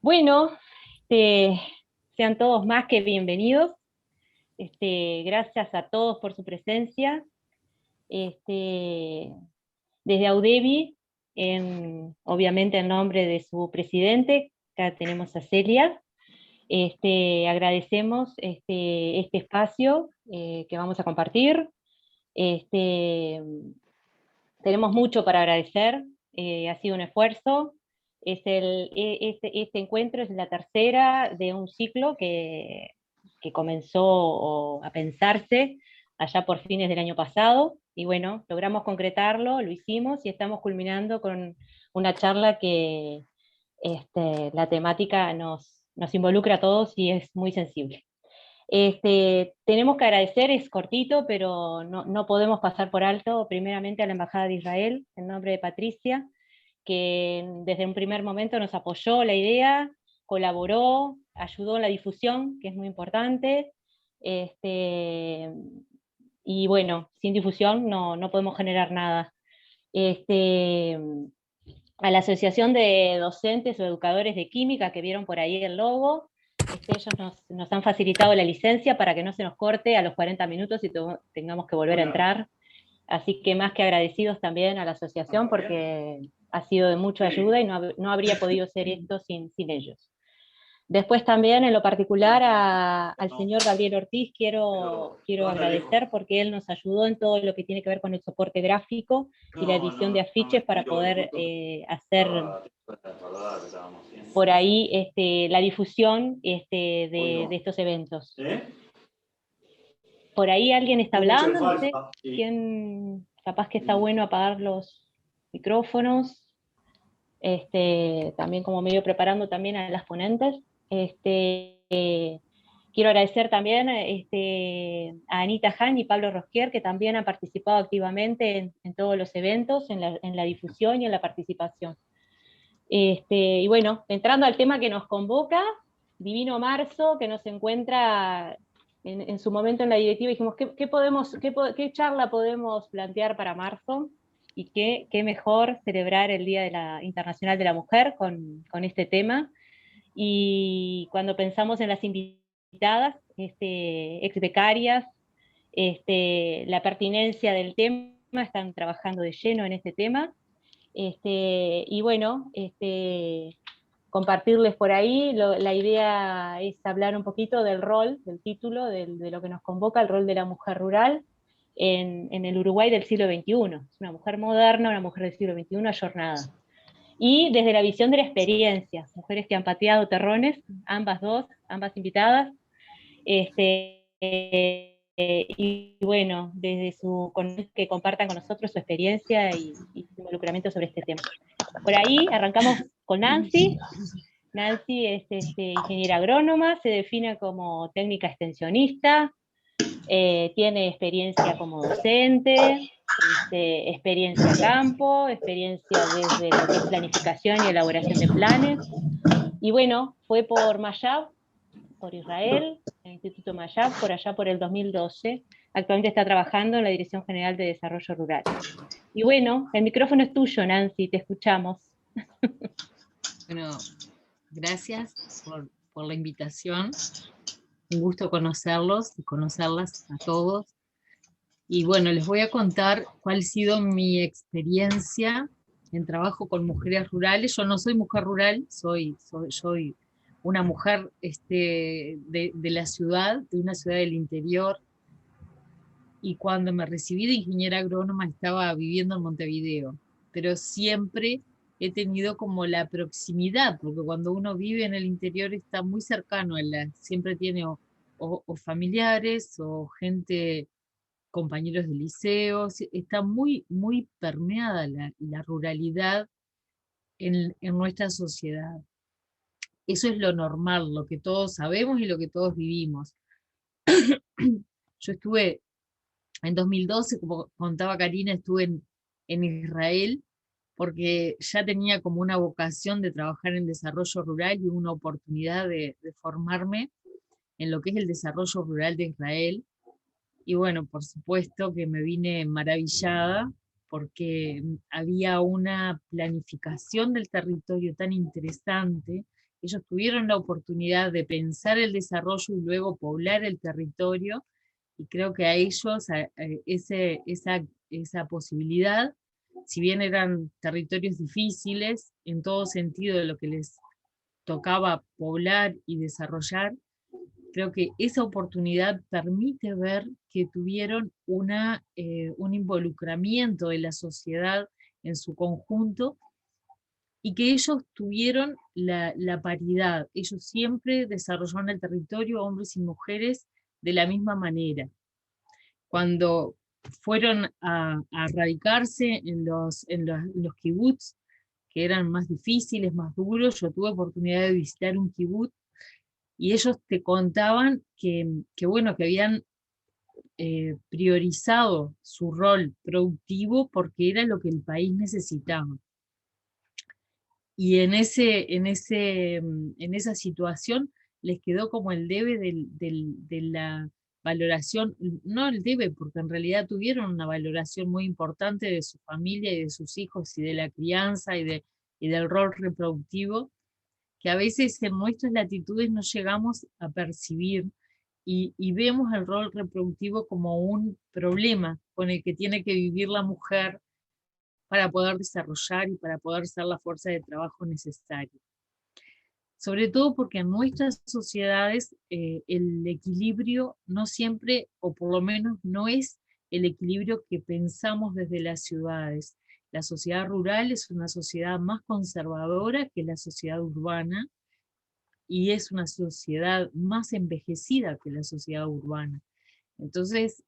Bueno, este, sean todos más que bienvenidos. Gracias a todos por su presencia. Este, Desde Audevi, obviamente en nombre de su presidente, acá tenemos a Celia, agradecemos este espacio que vamos a compartir. Este, Tenemos mucho para agradecer, ha sido un esfuerzo. Este encuentro es la tercera de un ciclo que comenzó a pensarse allá por fines del año pasado, y bueno, logramos concretarlo, lo hicimos y estamos culminando con una charla que la temática nos involucra a todos y es muy sensible. Tenemos que agradecer, es cortito, pero no podemos pasar por alto, primeramente a la Embajada de Israel, en nombre de Patricia, que desde un primer momento nos apoyó la idea, colaboró, ayudó en la difusión, que es muy importante. Este, y bueno, sin difusión no podemos generar nada. Este, a la Asociación de Docentes o Educadores de Química, que vieron por ahí el logo, ellos nos han facilitado la licencia para que no se nos corte a los 40 minutos y tengamos que volver a entrar. Así que más que agradecidos también a la asociación, porque ha sido de mucha ayuda y no habría podido ser esto sin ellos. Después también, en lo particular, al señor Gabriel Ortiz quiero agradecer, porque él nos ayudó en todo lo que tiene que ver con el soporte gráfico y la edición de afiches para poder hacer por ahí la difusión de estos eventos. Por ahí alguien está hablando, no sé quién, capaz que está bueno apagar los micrófonos. También como medio preparando también a las ponentes. Quiero agradecer también a Anita Han y Pablo Rosquier, que también han participado activamente en todos los eventos, en la difusión y en la participación. Y bueno, entrando al tema que nos convoca, Divino Marzo, que nos encuentra en su momento en la directiva, dijimos, ¿qué charla podemos plantear para marzo? Y qué mejor celebrar el Día Internacional de la Mujer con este tema. Y cuando pensamos en las invitadas, ex becarias, la pertinencia del tema, están trabajando de lleno en este tema. Y bueno, compartirles por ahí, la idea es hablar un poquito del rol, del título, de lo que nos convoca, el rol de la mujer rural en el Uruguay del siglo XXI. Es una mujer moderna, una mujer del siglo XXI ayornada. Y desde la visión de la experiencia, mujeres que han pateado terrones, ambas invitadas, y bueno, que compartan con nosotros su experiencia y su involucramiento sobre este tema. Por ahí arrancamos con Nancy. Nancy es ingeniera agrónoma, se define como técnica extensionista, tiene experiencia como docente, experiencia a campo, experiencia desde lo que es planificación y elaboración de planes. Y bueno, fue por Mayab, por Israel, en el Instituto Mayab, por allá por el 2012. Actualmente está trabajando en la Dirección General de Desarrollo Rural. Y bueno, el micrófono es tuyo, Nancy, te escuchamos. Bueno, gracias por la invitación. Un gusto conocerlos y conocerlas a todos. Y bueno, les voy a contar cuál ha sido mi experiencia en trabajo con mujeres rurales. Yo no soy mujer rural, soy una mujer de la ciudad, de una ciudad del interior. Y cuando me recibí de ingeniera agrónoma estaba viviendo en Montevideo, pero siempre he tenido como la proximidad, porque cuando uno vive en el interior está muy cercano, siempre tiene o familiares o gente, compañeros de liceo, está muy permeada la ruralidad en nuestra sociedad. Eso es lo normal, lo que todos sabemos y lo que todos vivimos. Yo estuve en 2012, como contaba Karina, estuve en Israel porque ya tenía como una vocación de trabajar en desarrollo rural y una oportunidad de formarme en lo que es el desarrollo rural de Israel. Y bueno, por supuesto que me vine maravillada porque había una planificación del territorio tan interesante, ellos tuvieron la oportunidad de pensar el desarrollo y luego poblar el territorio, y creo que a ellos esa posibilidad, si bien eran territorios difíciles en todo sentido de lo que les tocaba poblar y desarrollar, creo que esa oportunidad permite ver que tuvieron un involucramiento de la sociedad en su conjunto y que ellos tuvieron la paridad. Ellos siempre desarrollaron el territorio, hombres y mujeres, de la misma manera. Cuando fueron a radicarse en los kibbutz, que eran más difíciles, más duros, yo tuve oportunidad de visitar un kibutz, y ellos te contaban que bueno, que habían priorizado su rol productivo porque era lo que el país necesitaba. Y en esa situación les quedó como el debe de la valoración, no el debe, porque en realidad tuvieron una valoración muy importante de su familia y de sus hijos y de la crianza y del rol reproductivo, que a veces en nuestras latitudes no llegamos a percibir, y vemos el rol reproductivo como un problema con el que tiene que vivir la mujer para poder desarrollar y para poder ser la fuerza de trabajo necesaria. Sobre todo porque en nuestras sociedades el equilibrio no siempre, o por lo menos no es el equilibrio que pensamos desde las ciudades. La sociedad rural es una sociedad más conservadora que la sociedad urbana, y es una sociedad más envejecida que la sociedad urbana. Entonces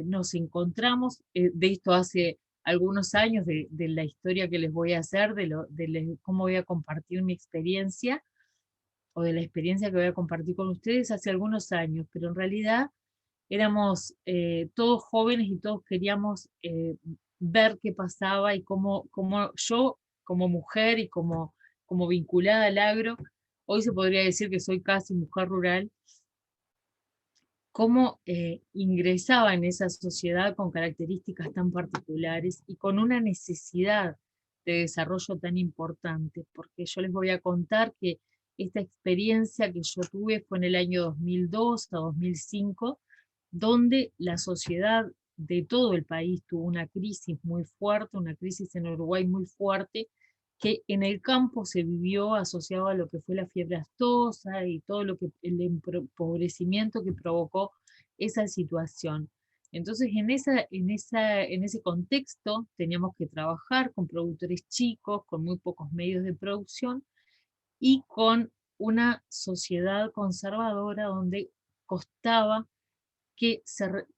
nos encontramos, de esto hace algunos años, de la historia que les voy a hacer, cómo voy a compartir mi experiencia, o de la experiencia que voy a compartir con ustedes hace algunos años, pero en realidad éramos todos jóvenes y todos queríamos ver qué pasaba y cómo yo, como mujer y como vinculada al agro, hoy se podría decir que soy casi mujer rural, cómo ingresaba en esa sociedad con características tan particulares y con una necesidad de desarrollo tan importante, porque yo les voy a contar que esta experiencia que yo tuve fue en el año 2002 a 2005, donde la sociedad de todo el país tuvo una crisis muy fuerte, una crisis en Uruguay muy fuerte, que en el campo se vivió asociado a lo que fue la fiebre aftosa y todo lo que el empobrecimiento que provocó esa situación. Entonces, en ese contexto teníamos que trabajar con productores chicos, con muy pocos medios de producción y con una sociedad conservadora donde costaba que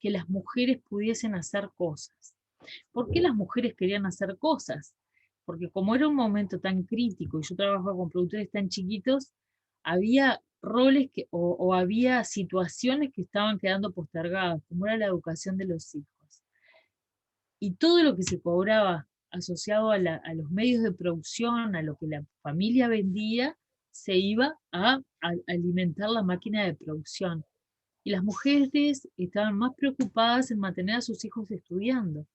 las mujeres pudiesen hacer cosas. ¿Por qué las mujeres querían hacer cosas? Porque como era un momento tan crítico y yo trabajaba con productores tan chiquitos, había roles o había situaciones que estaban quedando postergadas, como era la educación de los hijos. Y todo lo que se cobraba asociado a los medios de producción, a lo que la familia vendía, se iba a alimentar la máquina de producción. Y las mujeres estaban más preocupadas en mantener a sus hijos estudiando.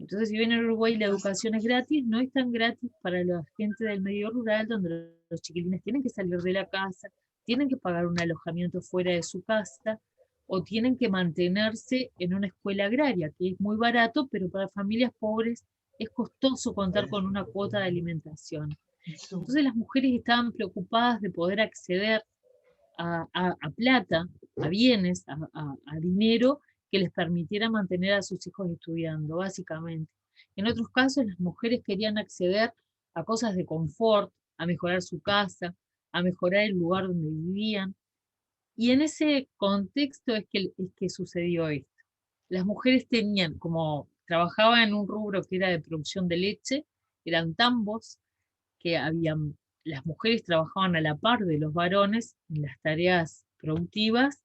Entonces, si bien en Uruguay la educación es gratis, no es tan gratis para la gente del medio rural, donde los chiquilines tienen que salir de la casa, tienen que pagar un alojamiento fuera de su casa, o tienen que mantenerse en una escuela agraria, que es muy barato, pero para familias pobres es costoso contar con una cuota de alimentación. Entonces las mujeres estaban preocupadas de poder acceder a plata, a bienes, a dinero que les permitiera mantener a sus hijos estudiando, básicamente. En otros casos, las mujeres querían acceder a cosas de confort, a mejorar su casa, a mejorar el lugar donde vivían. Y en ese contexto es que sucedió esto. Las mujeres tenían, como trabajaban en un rubro que era de producción de leche, eran tambos, que las mujeres trabajaban a la par de los varones en las tareas productivas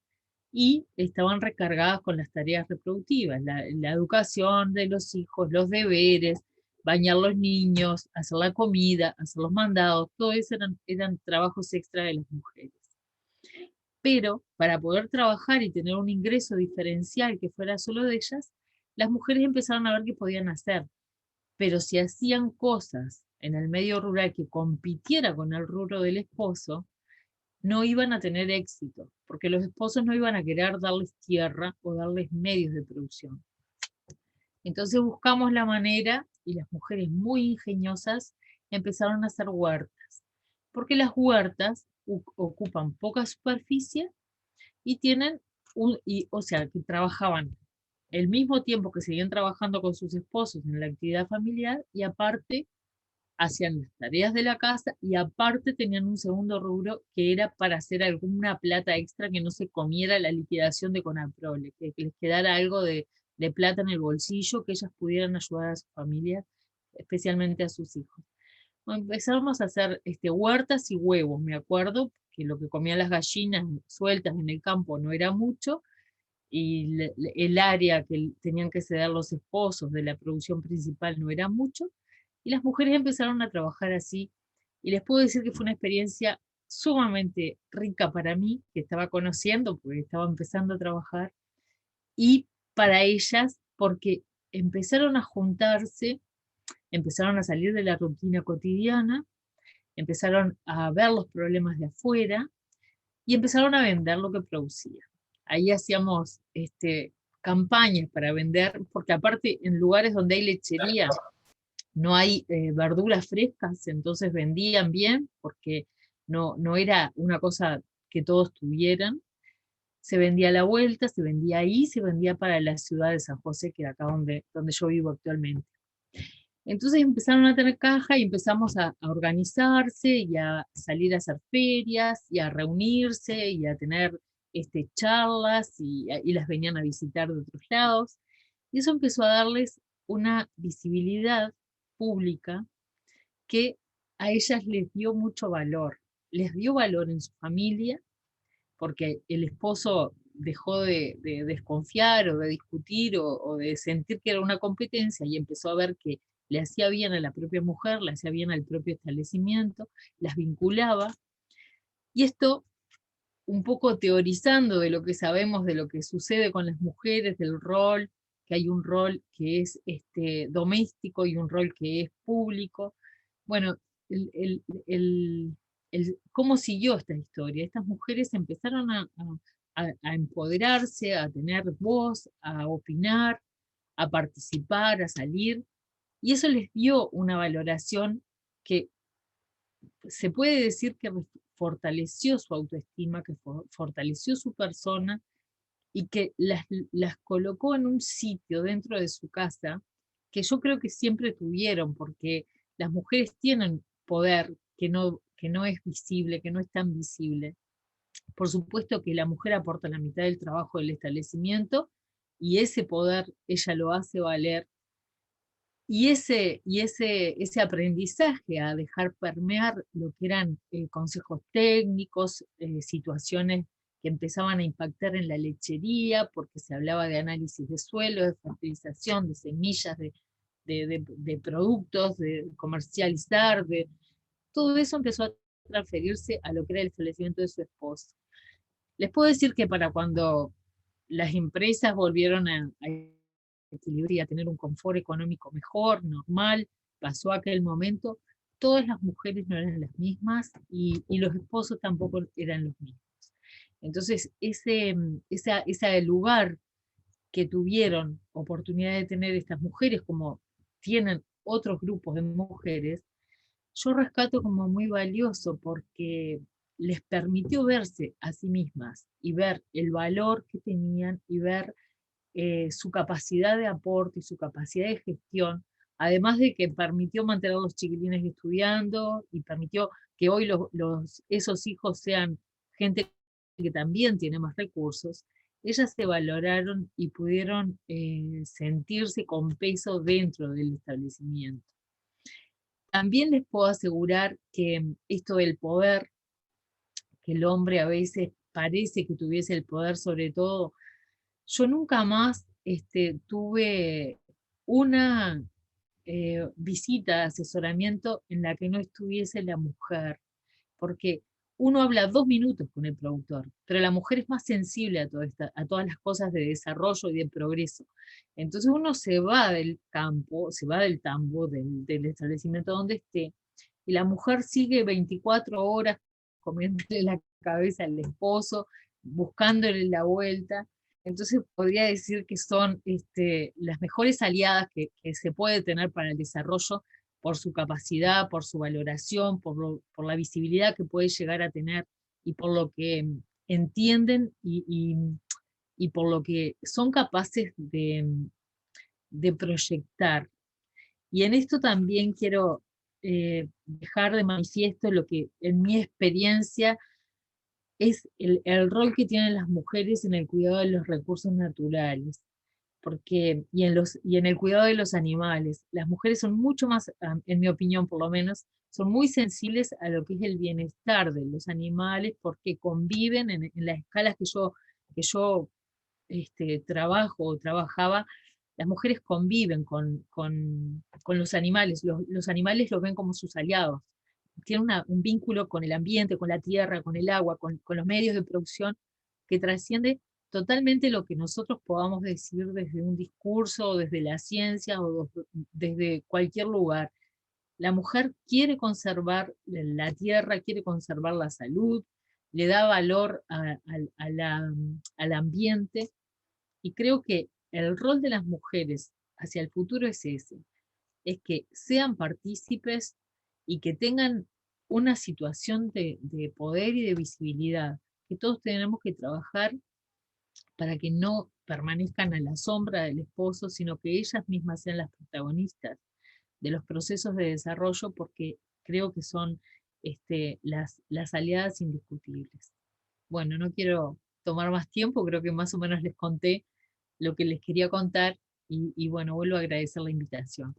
y estaban recargadas con las tareas reproductivas, la educación de los hijos, los deberes, bañar los niños, hacer la comida, hacer los mandados, todo eso eran trabajos extra de las mujeres. Pero para poder trabajar y tener un ingreso diferencial que fuera solo de ellas, las mujeres empezaron a ver qué podían hacer. pero si hacían cosas en el medio rural que compitiera con el rubro del esposo, no iban a tener éxito, porque los esposos no iban a querer darles tierra o darles medios de producción. Entonces buscamos la manera, y las mujeres muy ingeniosas empezaron a hacer huertas, porque las huertas ocupan poca superficie y tienen o sea, que trabajaban el mismo tiempo que seguían trabajando con sus esposos en la actividad familiar, y aparte hacían las tareas de la casa, y aparte tenían un segundo rubro que era para hacer alguna plata extra, que no se comiera la liquidación de Conaprole, que les quedara algo de plata en el bolsillo, que ellas pudieran ayudar a su familia, especialmente a sus hijos. Bueno, empezamos a hacer huertas y huevos. Me acuerdo que lo que comían las gallinas sueltas en el campo no era mucho, y el área que tenían que ceder los esposos de la producción principal no era mucho, y las mujeres empezaron a trabajar así, y les puedo decir que fue una experiencia sumamente rica para mí, que estaba conociendo, porque estaba empezando a trabajar, y para ellas, porque empezaron a juntarse, empezaron a salir de la rutina cotidiana, empezaron a ver los problemas de afuera, y empezaron a vender lo que producían. Ahí hacíamos campañas para vender, porque aparte en lugares donde hay lechería no hay verduras frescas, entonces vendían bien, porque no era una cosa que todos tuvieran. Se vendía a la vuelta, se vendía ahí, se vendía para la ciudad de San José, que es acá donde yo vivo actualmente. Entonces empezaron a tener caja y empezamos a organizarse y a salir a hacer ferias y a reunirse y a tener charlas, y las venían a visitar de otros lados. Y eso empezó a darles una visibilidad pública que a ellas les dio mucho valor. Les dio valor en su familia, porque el esposo dejó de desconfiar o de discutir o de sentir que era una competencia, y empezó a ver que le hacía bien a la propia mujer, le hacía bien al propio establecimiento, las vinculaba. Y esto, un poco teorizando de lo que sabemos de lo que sucede con las mujeres, del rol, que hay un rol que es doméstico y un rol que es público. Bueno, cómo siguió esta historia. Estas mujeres empezaron a empoderarse, a tener voz, a opinar, a participar, a salir, y eso les dio una valoración que se puede decir que fortaleció su autoestima, que fortaleció su persona, y que las colocó en un sitio dentro de su casa que yo creo que siempre tuvieron, porque las mujeres tienen poder que no es visible, que no es tan visible. Por supuesto que la mujer aporta la mitad del trabajo del establecimiento, y ese poder ella lo hace valer, y ese aprendizaje a dejar permear lo que eran consejos técnicos, situaciones que empezaban a impactar en la lechería, porque se hablaba de análisis de suelo, de fertilización, de semillas, de productos, de comercializar, todo eso empezó a transferirse a lo que era el establecimiento de su esposo. Les puedo decir que para cuando las empresas volvieron a equilibrar y a tener un confort económico mejor, normal, pasó aquel momento, todas las mujeres no eran las mismas, y los esposos tampoco eran los mismos. Entonces, ese lugar que tuvieron oportunidad de tener estas mujeres, como tienen otros grupos de mujeres, yo rescato como muy valioso, porque les permitió verse a sí mismas y ver el valor que tenían, y ver su capacidad de aporte y su capacidad de gestión, además de que permitió mantener a los chiquilines estudiando, y permitió que hoy esos hijos sean gente que también tiene más recursos. Ellas se valoraron y pudieron sentirse con peso dentro del establecimiento. También les puedo asegurar que esto del poder, que el hombre a veces parece que tuviese el poder sobre todo, yo nunca más tuve una visita de asesoramiento en la que no estuviese la mujer, porque uno habla 2 minutos con el productor, pero la mujer es más sensible a todas las cosas de desarrollo y de progreso. Entonces uno se va del campo, se va del tambo, del establecimiento donde esté, y la mujer sigue 24 horas comiéndole la cabeza al esposo, buscándole la vuelta. Entonces podría decir que son las mejores aliadas que se puede tener para el desarrollo por su capacidad, por su valoración, por la visibilidad que puede llegar a tener y por lo que entienden y por lo que son capaces de proyectar. Y en esto también quiero dejar de manifiesto lo que en mi experiencia es el rol que tienen las mujeres en el cuidado de los recursos naturales, porque, y en el cuidado de los animales. Las mujeres son mucho más, en mi opinión por lo menos, son muy sensibles a lo que es el bienestar de los animales, porque conviven en las escalas que yo trabajo o trabajaba. Las mujeres conviven con los animales. Los animales los ven como sus aliados. Tienen un vínculo con el ambiente, con la tierra, con el agua, con los medios de producción, que trasciende totalmente lo que nosotros podamos decir desde un discurso, o desde la ciencia, o desde cualquier lugar. La mujer quiere conservar la tierra, quiere conservar la salud, le da valor al ambiente, y creo que el rol de las mujeres hacia el futuro es ese, es que sean partícipes y que tengan una situación de poder y de visibilidad, que todos tenemos que trabajar para que no permanezcan a la sombra del esposo, sino que ellas mismas sean las protagonistas de los procesos de desarrollo, porque creo que son las aliadas indiscutibles. Bueno, no quiero tomar más tiempo, creo que más o menos les conté lo que les quería contar, y bueno, vuelvo a agradecer la invitación.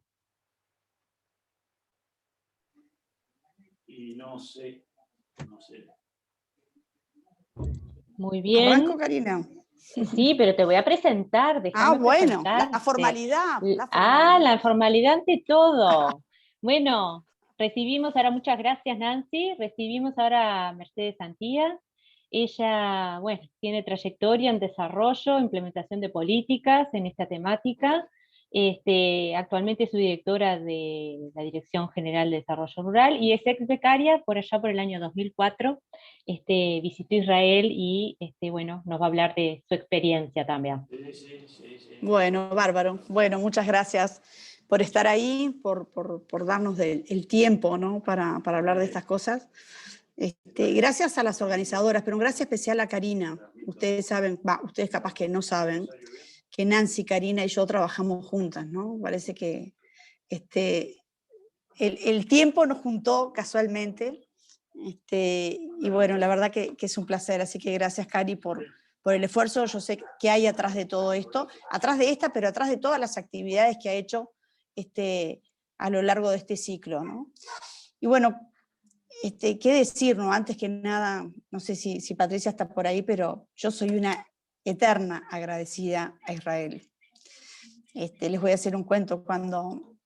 Y no sé. Muy bien. ¿Arranco, Karina? Sí, pero te voy a presentar. Déjame bueno, presentarte. la formalidad. La formalidad ante todo. Bueno, recibimos ahora, muchas gracias Nancy, recibimos ahora a Mercedes Santía. Ella, bueno, tiene trayectoria en desarrollo, implementación de políticas en esta temática. Actualmente es subdirectora de la Dirección General de Desarrollo Rural y es ex becaria por allá por el año 2004. Visitó Israel y bueno, nos va a hablar de su experiencia también. Sí. Bueno, bárbaro. Bueno, muchas gracias por estar ahí, por darnos el tiempo, ¿no? para hablar de estas cosas. Gracias a las organizadoras, pero un gracias especial a Karina. Ustedes saben, ustedes capaz que no saben, que Nancy, Karina y yo trabajamos juntas, ¿no? Parece que el tiempo nos juntó casualmente, y bueno, la verdad que es un placer, así que gracias, Cari, por el esfuerzo. Yo sé que hay atrás de todo esto, atrás de esta, pero atrás de todas las actividades que ha hecho a lo largo de este ciclo, ¿no? Y bueno, qué decir, ¿no? Antes que nada, no sé si Patricia está por ahí, pero yo soy una eterna agradecida a Israel. Les voy a hacer un cuento. Cuando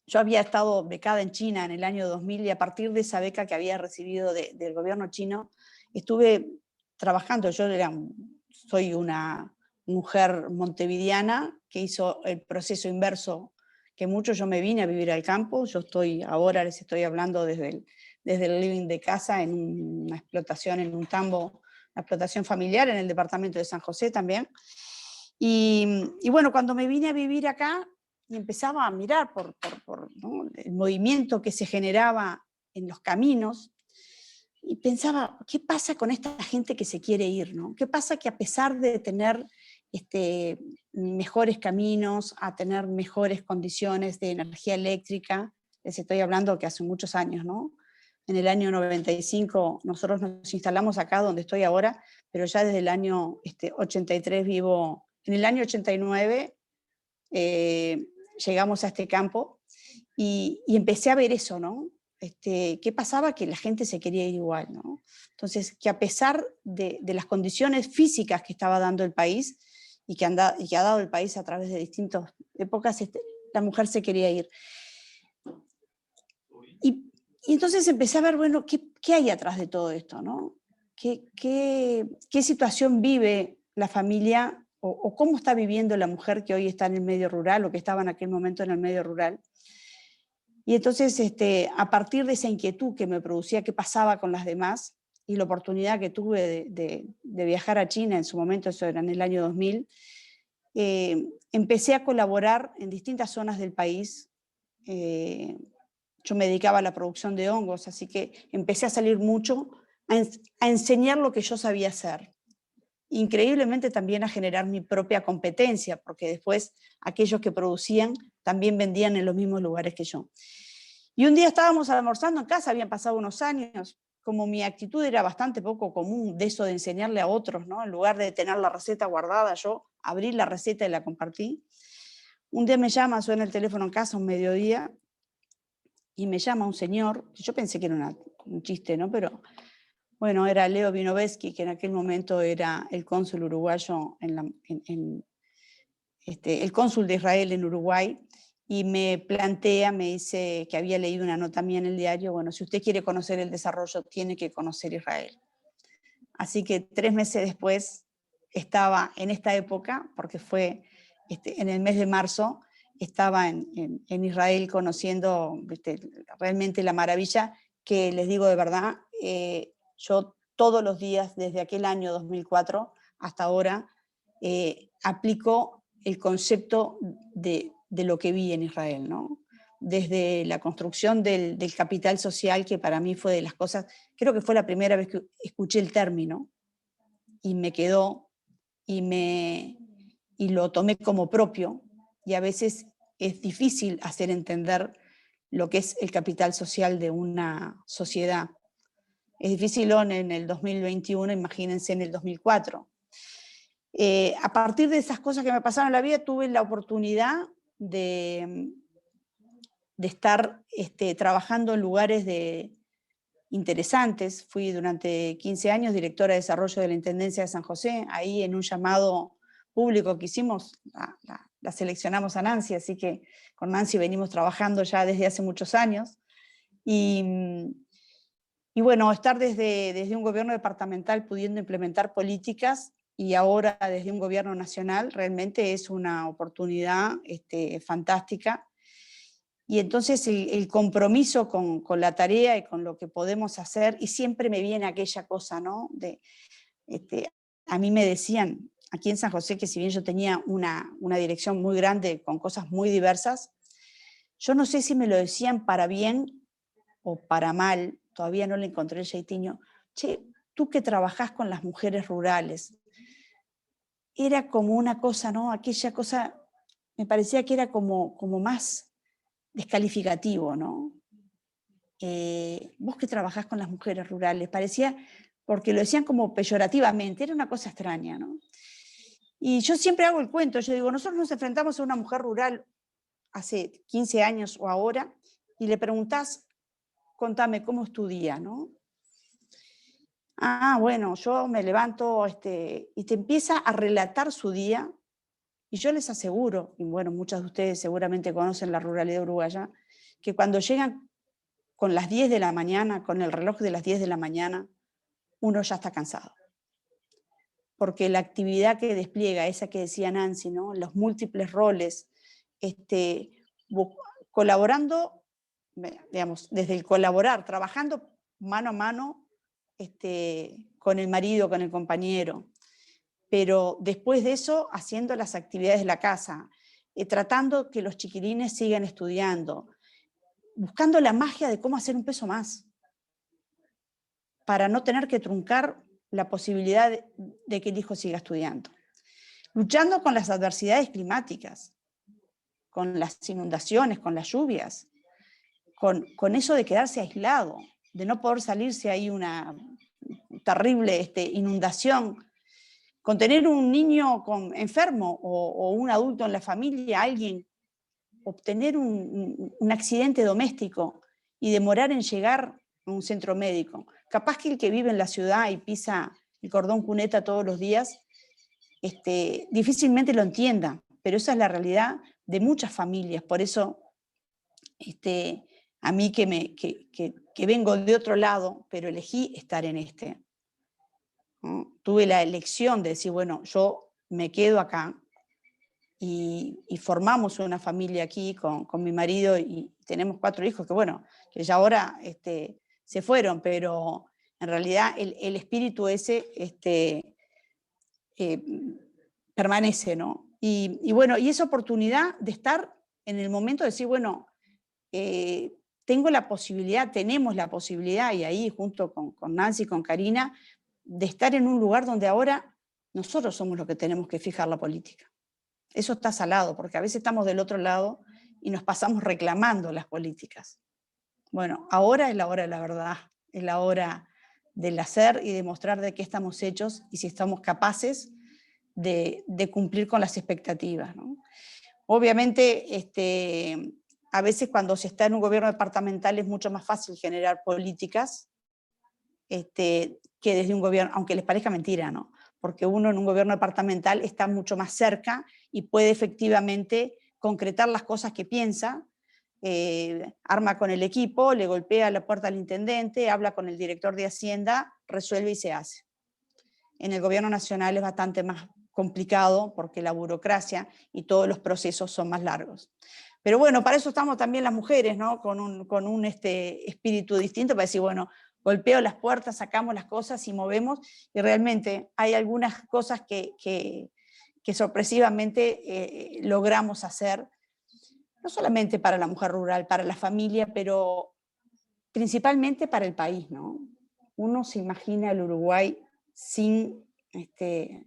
yo había estado becada en China en el año 2000, y a partir de esa beca que había recibido del gobierno chino, estuve trabajando. Soy una mujer montevideana que hizo el proceso inverso que muchos. Yo me vine a vivir al campo. Yo ahora les estoy hablando desde el living de casa, en una explotación, en un tambo, una explotación familiar en el departamento de San José también. Y bueno, cuando me vine a vivir acá y empezaba a mirar ¿no? el movimiento que se generaba en los caminos, y pensaba, ¿qué pasa con esta gente que se quiere ir, ¿no? ¿Qué pasa que a pesar de tener mejores caminos, a tener mejores condiciones de energía eléctrica, les estoy hablando que hace muchos años, ¿no? En el año 95 nosotros nos instalamos acá donde estoy ahora, pero ya desde el año 83 vivo. En el año 89 llegamos a este campo y empecé a ver eso, ¿no? ¿Qué pasaba? Que la gente se quería ir igual, ¿no? Entonces, que a pesar de las condiciones físicas que estaba dando el país y que ha dado el país a través de distintas épocas, la mujer se quería ir. Y entonces empecé a ver, bueno, ¿qué hay atrás de todo esto, ¿no? ¿Qué situación vive la familia o cómo está viviendo la mujer que hoy está en el medio rural o que estaba en aquel momento en el medio rural? Y entonces, a partir de esa inquietud que me producía qué pasaba con las demás y la oportunidad que tuve de viajar a China en su momento, eso era en el año 2000, empecé a colaborar en distintas zonas del país. Yo me dedicaba a la producción de hongos, así que empecé a salir mucho a enseñar lo que yo sabía hacer. Increíblemente también a generar mi propia competencia, porque después aquellos que producían también vendían en los mismos lugares que yo. Y un día estábamos almorzando en casa, habían pasado unos años, como mi actitud era bastante poco común de eso de enseñarle a otros, ¿no? En lugar de tener la receta guardada, yo abrí la receta y la compartí. Un día me llama, suena el teléfono en casa, un mediodía, y me llama un señor, yo pensé que era un chiste, ¿no? Pero bueno, era Leo Vinovesky, que en aquel momento era el cónsul uruguayo, el cónsul de Israel en Uruguay, y me plantea, me dice que había leído una nota mía en el diario, bueno, si usted quiere conocer el desarrollo, tiene que conocer Israel. Así que 3 meses después estaba en esta época, porque fue en el mes de marzo, estaba en Israel conociendo realmente la maravilla que les digo de verdad, yo todos los días desde aquel año 2004 hasta ahora aplico el concepto de lo que vi en Israel, ¿no? Desde la construcción del capital social, que para mí fue de las cosas, creo que fue la primera vez que escuché el término y me quedó y lo tomé como propio, y a veces es difícil hacer entender lo que es el capital social de una sociedad. Es difícil en el 2021, imagínense en el 2004. A partir de esas cosas que me pasaron en la vida, tuve la oportunidad de estar trabajando en lugares interesantes. Fui durante 15 años directora de desarrollo de la Intendencia de San José. Ahí en un llamado público que hicimos, la seleccionamos a Nancy, así que con Nancy venimos trabajando ya desde hace muchos años. Y bueno, estar desde un gobierno departamental pudiendo implementar políticas y ahora desde un gobierno nacional realmente es una oportunidad fantástica. Y entonces el compromiso con la tarea y con lo que podemos hacer, y siempre me viene aquella cosa, ¿no? A mí me decían aquí en San José que si bien yo tenía una dirección muy grande con cosas muy diversas, yo no sé si me lo decían para bien o para mal, todavía no le encontré el jeitinho. Che, tú que trabajás con las mujeres rurales, era como una cosa, ¿no? Aquella cosa, me parecía que era como más descalificativo, ¿no? Vos que trabajás con las mujeres rurales, parecía, porque lo decían como peyorativamente, era una cosa extraña, ¿no? Y yo siempre hago el cuento, yo digo, nosotros nos enfrentamos a una mujer rural hace 15 años o ahora, y le preguntás, contame, ¿cómo es tu día, no? Ah, bueno, yo me levanto, y te empieza a relatar su día, y yo les aseguro, y bueno, muchos de ustedes seguramente conocen la ruralidad uruguaya, que cuando llegan con las 10 de la mañana, con el reloj de las 10 de la mañana, uno ya está cansado. Porque la actividad que despliega, esa que decía Nancy, ¿no? Los múltiples roles, colaborando, digamos, desde el colaborar, trabajando mano a mano con el marido, con el compañero, pero después de eso haciendo las actividades de la casa, tratando que los chiquilines sigan estudiando, buscando la magia de cómo hacer un peso más, para no tener que truncar la posibilidad de que el hijo siga estudiando. Luchando con las adversidades climáticas, con las inundaciones, con las lluvias, con eso de quedarse aislado, de no poder salir si hay una terrible inundación, con tener un niño enfermo o un adulto en la familia, alguien, obtener un accidente doméstico y demorar en llegar a un centro médico. Capaz que el que vive en la ciudad y pisa el cordón cuneta todos los días, difícilmente lo entienda, pero esa es la realidad de muchas familias. Por eso a mí que vengo de otro lado, pero elegí estar en este. ¿No? Tuve la elección de decir, bueno, yo me quedo acá y formamos una familia aquí con mi marido y tenemos 4 hijos que, bueno, que ya ahora se fueron, pero en realidad el espíritu ese permanece, ¿no? Y bueno, y esa oportunidad de estar en el momento de decir, bueno, tenemos la posibilidad, y ahí junto con Nancy y con Karina, de estar en un lugar donde ahora nosotros somos los que tenemos que fijar la política. Eso está salado, porque a veces estamos del otro lado y nos pasamos reclamando las políticas. Bueno, ahora es la hora de la verdad, es la hora del hacer y demostrar de qué estamos hechos y si estamos capaces de cumplir con las expectativas, ¿no? Obviamente, a veces cuando se está en un gobierno departamental es mucho más fácil generar políticas que desde un gobierno, aunque les parezca mentira, ¿no? Porque uno en un gobierno departamental está mucho más cerca y puede efectivamente concretar las cosas que piensa, arma con el equipo, le golpea la puerta al intendente, habla con el director de Hacienda, resuelve y se hace. En el gobierno nacional es bastante más complicado porque la burocracia y todos los procesos son más largos. Pero bueno, para eso estamos también las mujeres, ¿no? Con un espíritu distinto, para decir, bueno, golpeo las puertas, sacamos las cosas y movemos, y realmente hay algunas cosas que sorpresivamente logramos hacer, no solamente para la mujer rural, para la familia, pero principalmente para el país, ¿no? Uno se imagina el Uruguay sin...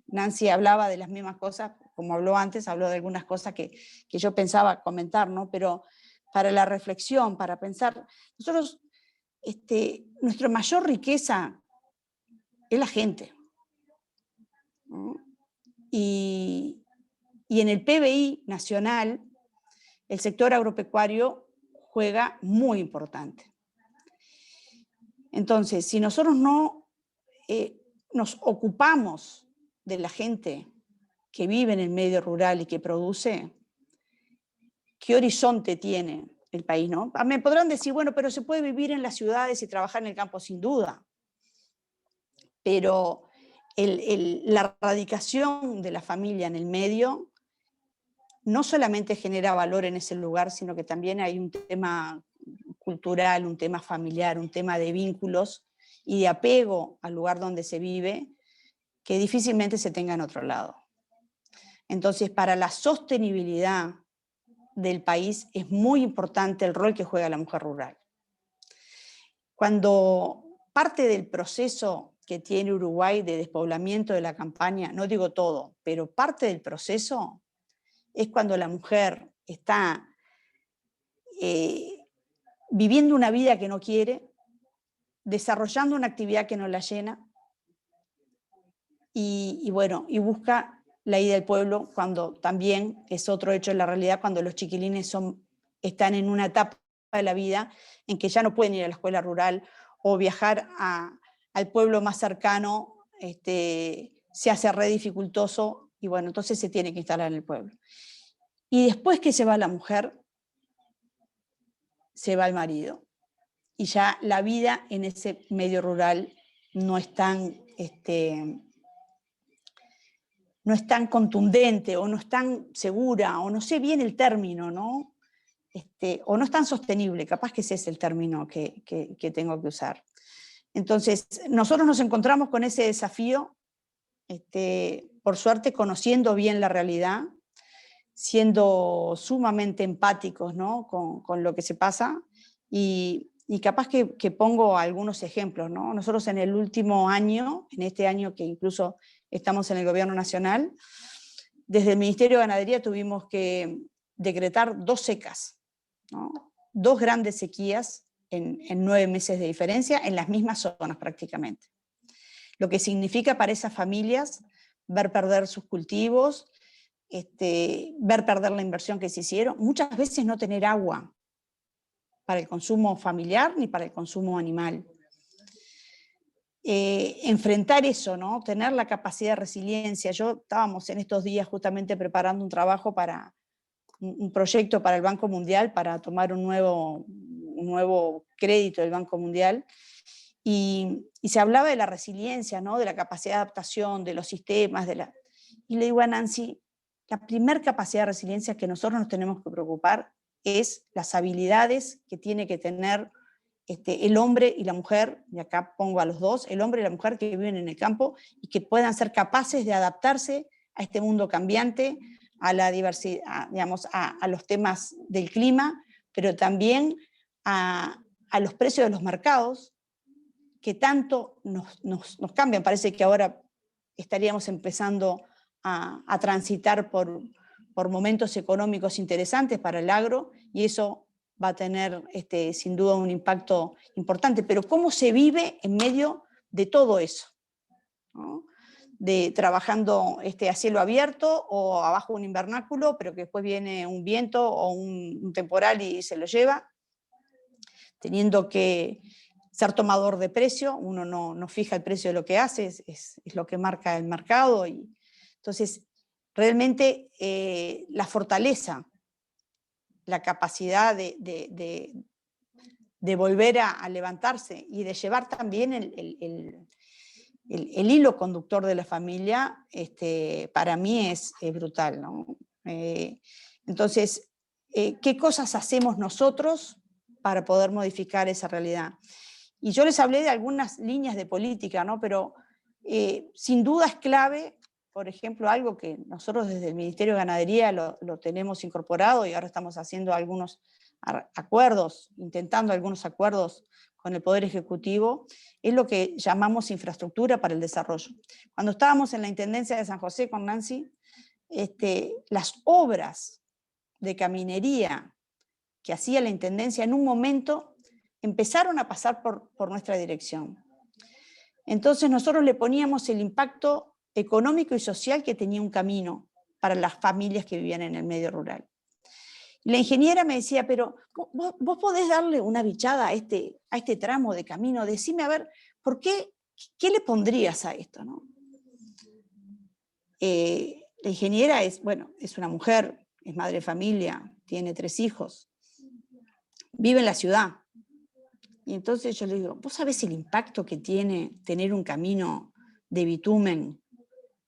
Nancy hablaba de las mismas cosas, como habló antes, habló de algunas cosas que yo pensaba comentar, ¿no? Pero para la reflexión, para pensar, nosotros, nuestra mayor riqueza es la gente, ¿no? Y en el PBI nacional, el sector agropecuario juega muy importante. Entonces, si nosotros no nos ocupamos de la gente que vive en el medio rural y que produce, ¿qué horizonte tiene el país, no? Me podrán decir, bueno, pero se puede vivir en las ciudades y trabajar en el campo, sin duda. Pero la radicación de la familia en el medio no solamente genera valor en ese lugar, sino que también hay un tema cultural, un tema familiar, un tema de vínculos y de apego al lugar donde se vive, que difícilmente se tenga en otro lado. Entonces, para la sostenibilidad del país es muy importante el rol que juega la mujer rural. Cuando parte del proceso que tiene Uruguay de despoblamiento de la campaña, no digo todo, pero parte del proceso es cuando la mujer está viviendo una vida que no quiere, desarrollando una actividad que no la llena y busca la ida del pueblo, cuando también es otro hecho de la realidad, cuando los chiquilines están en una etapa de la vida en que ya no pueden ir a la escuela rural o viajar al pueblo más cercano, se hace re dificultoso y bueno, entonces se tiene que instalar en el pueblo. Y después que se va la mujer, se va el marido. Y ya la vida en ese medio rural no es tan contundente o no es tan segura, o no sé bien el término, ¿no? O no es tan sostenible, capaz que ese es el término que tengo que usar. Entonces, nosotros nos encontramos con ese desafío, por suerte conociendo bien la realidad, siendo sumamente empáticos, ¿no? con lo que se pasa, y capaz que pongo algunos ejemplos, ¿no? Nosotros en el último año, en este año que incluso estamos en el gobierno nacional, desde el Ministerio de Ganadería tuvimos que decretar 2 secas, ¿no? 2 grandes sequías en 9 meses de diferencia en las mismas zonas prácticamente. Lo que significa para esas familias ver perder sus cultivos, ver perder la inversión que se hicieron, muchas veces no tener agua para el consumo familiar ni para el consumo animal. Enfrentar eso, ¿no? Tener la capacidad de resiliencia. Estábamos en estos días justamente preparando un trabajo para un proyecto para el Banco Mundial para tomar un un nuevo crédito del Banco Mundial, y se hablaba de la resiliencia, ¿no? De la capacidad de adaptación, de los sistemas, y le digo a Nancy, la primera capacidad de resiliencia que nosotros nos tenemos que preocupar es las habilidades que tiene que tener el hombre y la mujer, y acá pongo a los dos, el hombre y la mujer que viven en el campo y que puedan ser capaces de adaptarse a este mundo cambiante, a la diversidad, digamos, a los temas del clima, pero también a los precios de los mercados, que tanto nos cambian. Parece que ahora estaríamos empezando a transitar por momentos económicos interesantes para el agro, y eso va a tener sin duda un impacto importante. Pero ¿cómo se vive en medio de todo eso? ¿No? De trabajando a cielo abierto o abajo un invernáculo, pero que después viene un viento o un temporal y se lo lleva, teniendo que ser tomador de precio, uno no fija el precio de lo que hace, es lo que marca el mercado. Y entonces, realmente la fortaleza, la capacidad de volver a levantarse y de llevar también el hilo conductor de la familia, para mí es brutal, ¿no? Entonces, ¿qué cosas hacemos nosotros para poder modificar esa realidad? Y yo les hablé de algunas líneas de política, ¿no? Pero sin duda es clave, por ejemplo, algo que nosotros desde el Ministerio de Ganadería lo tenemos incorporado, y ahora estamos haciendo algunos acuerdos, intentando algunos acuerdos con el Poder Ejecutivo, es lo que llamamos infraestructura para el desarrollo. Cuando estábamos en la Intendencia de San José con Nancy, las obras de caminería que hacía la Intendencia en un momento empezaron a pasar por nuestra dirección. Entonces nosotros le poníamos el impacto económico y social que tenía un camino para las familias que vivían en el medio rural. La ingeniera me decía, pero vos podés darle una bichada a este tramo de camino, decime, a ver, ¿por qué le pondrías a esto, ¿no? La ingeniera es una mujer, es madre de familia, tiene 3 hijos, vive en la ciudad. Y entonces yo le digo, ¿vos sabés el impacto que tiene tener un camino de bitumen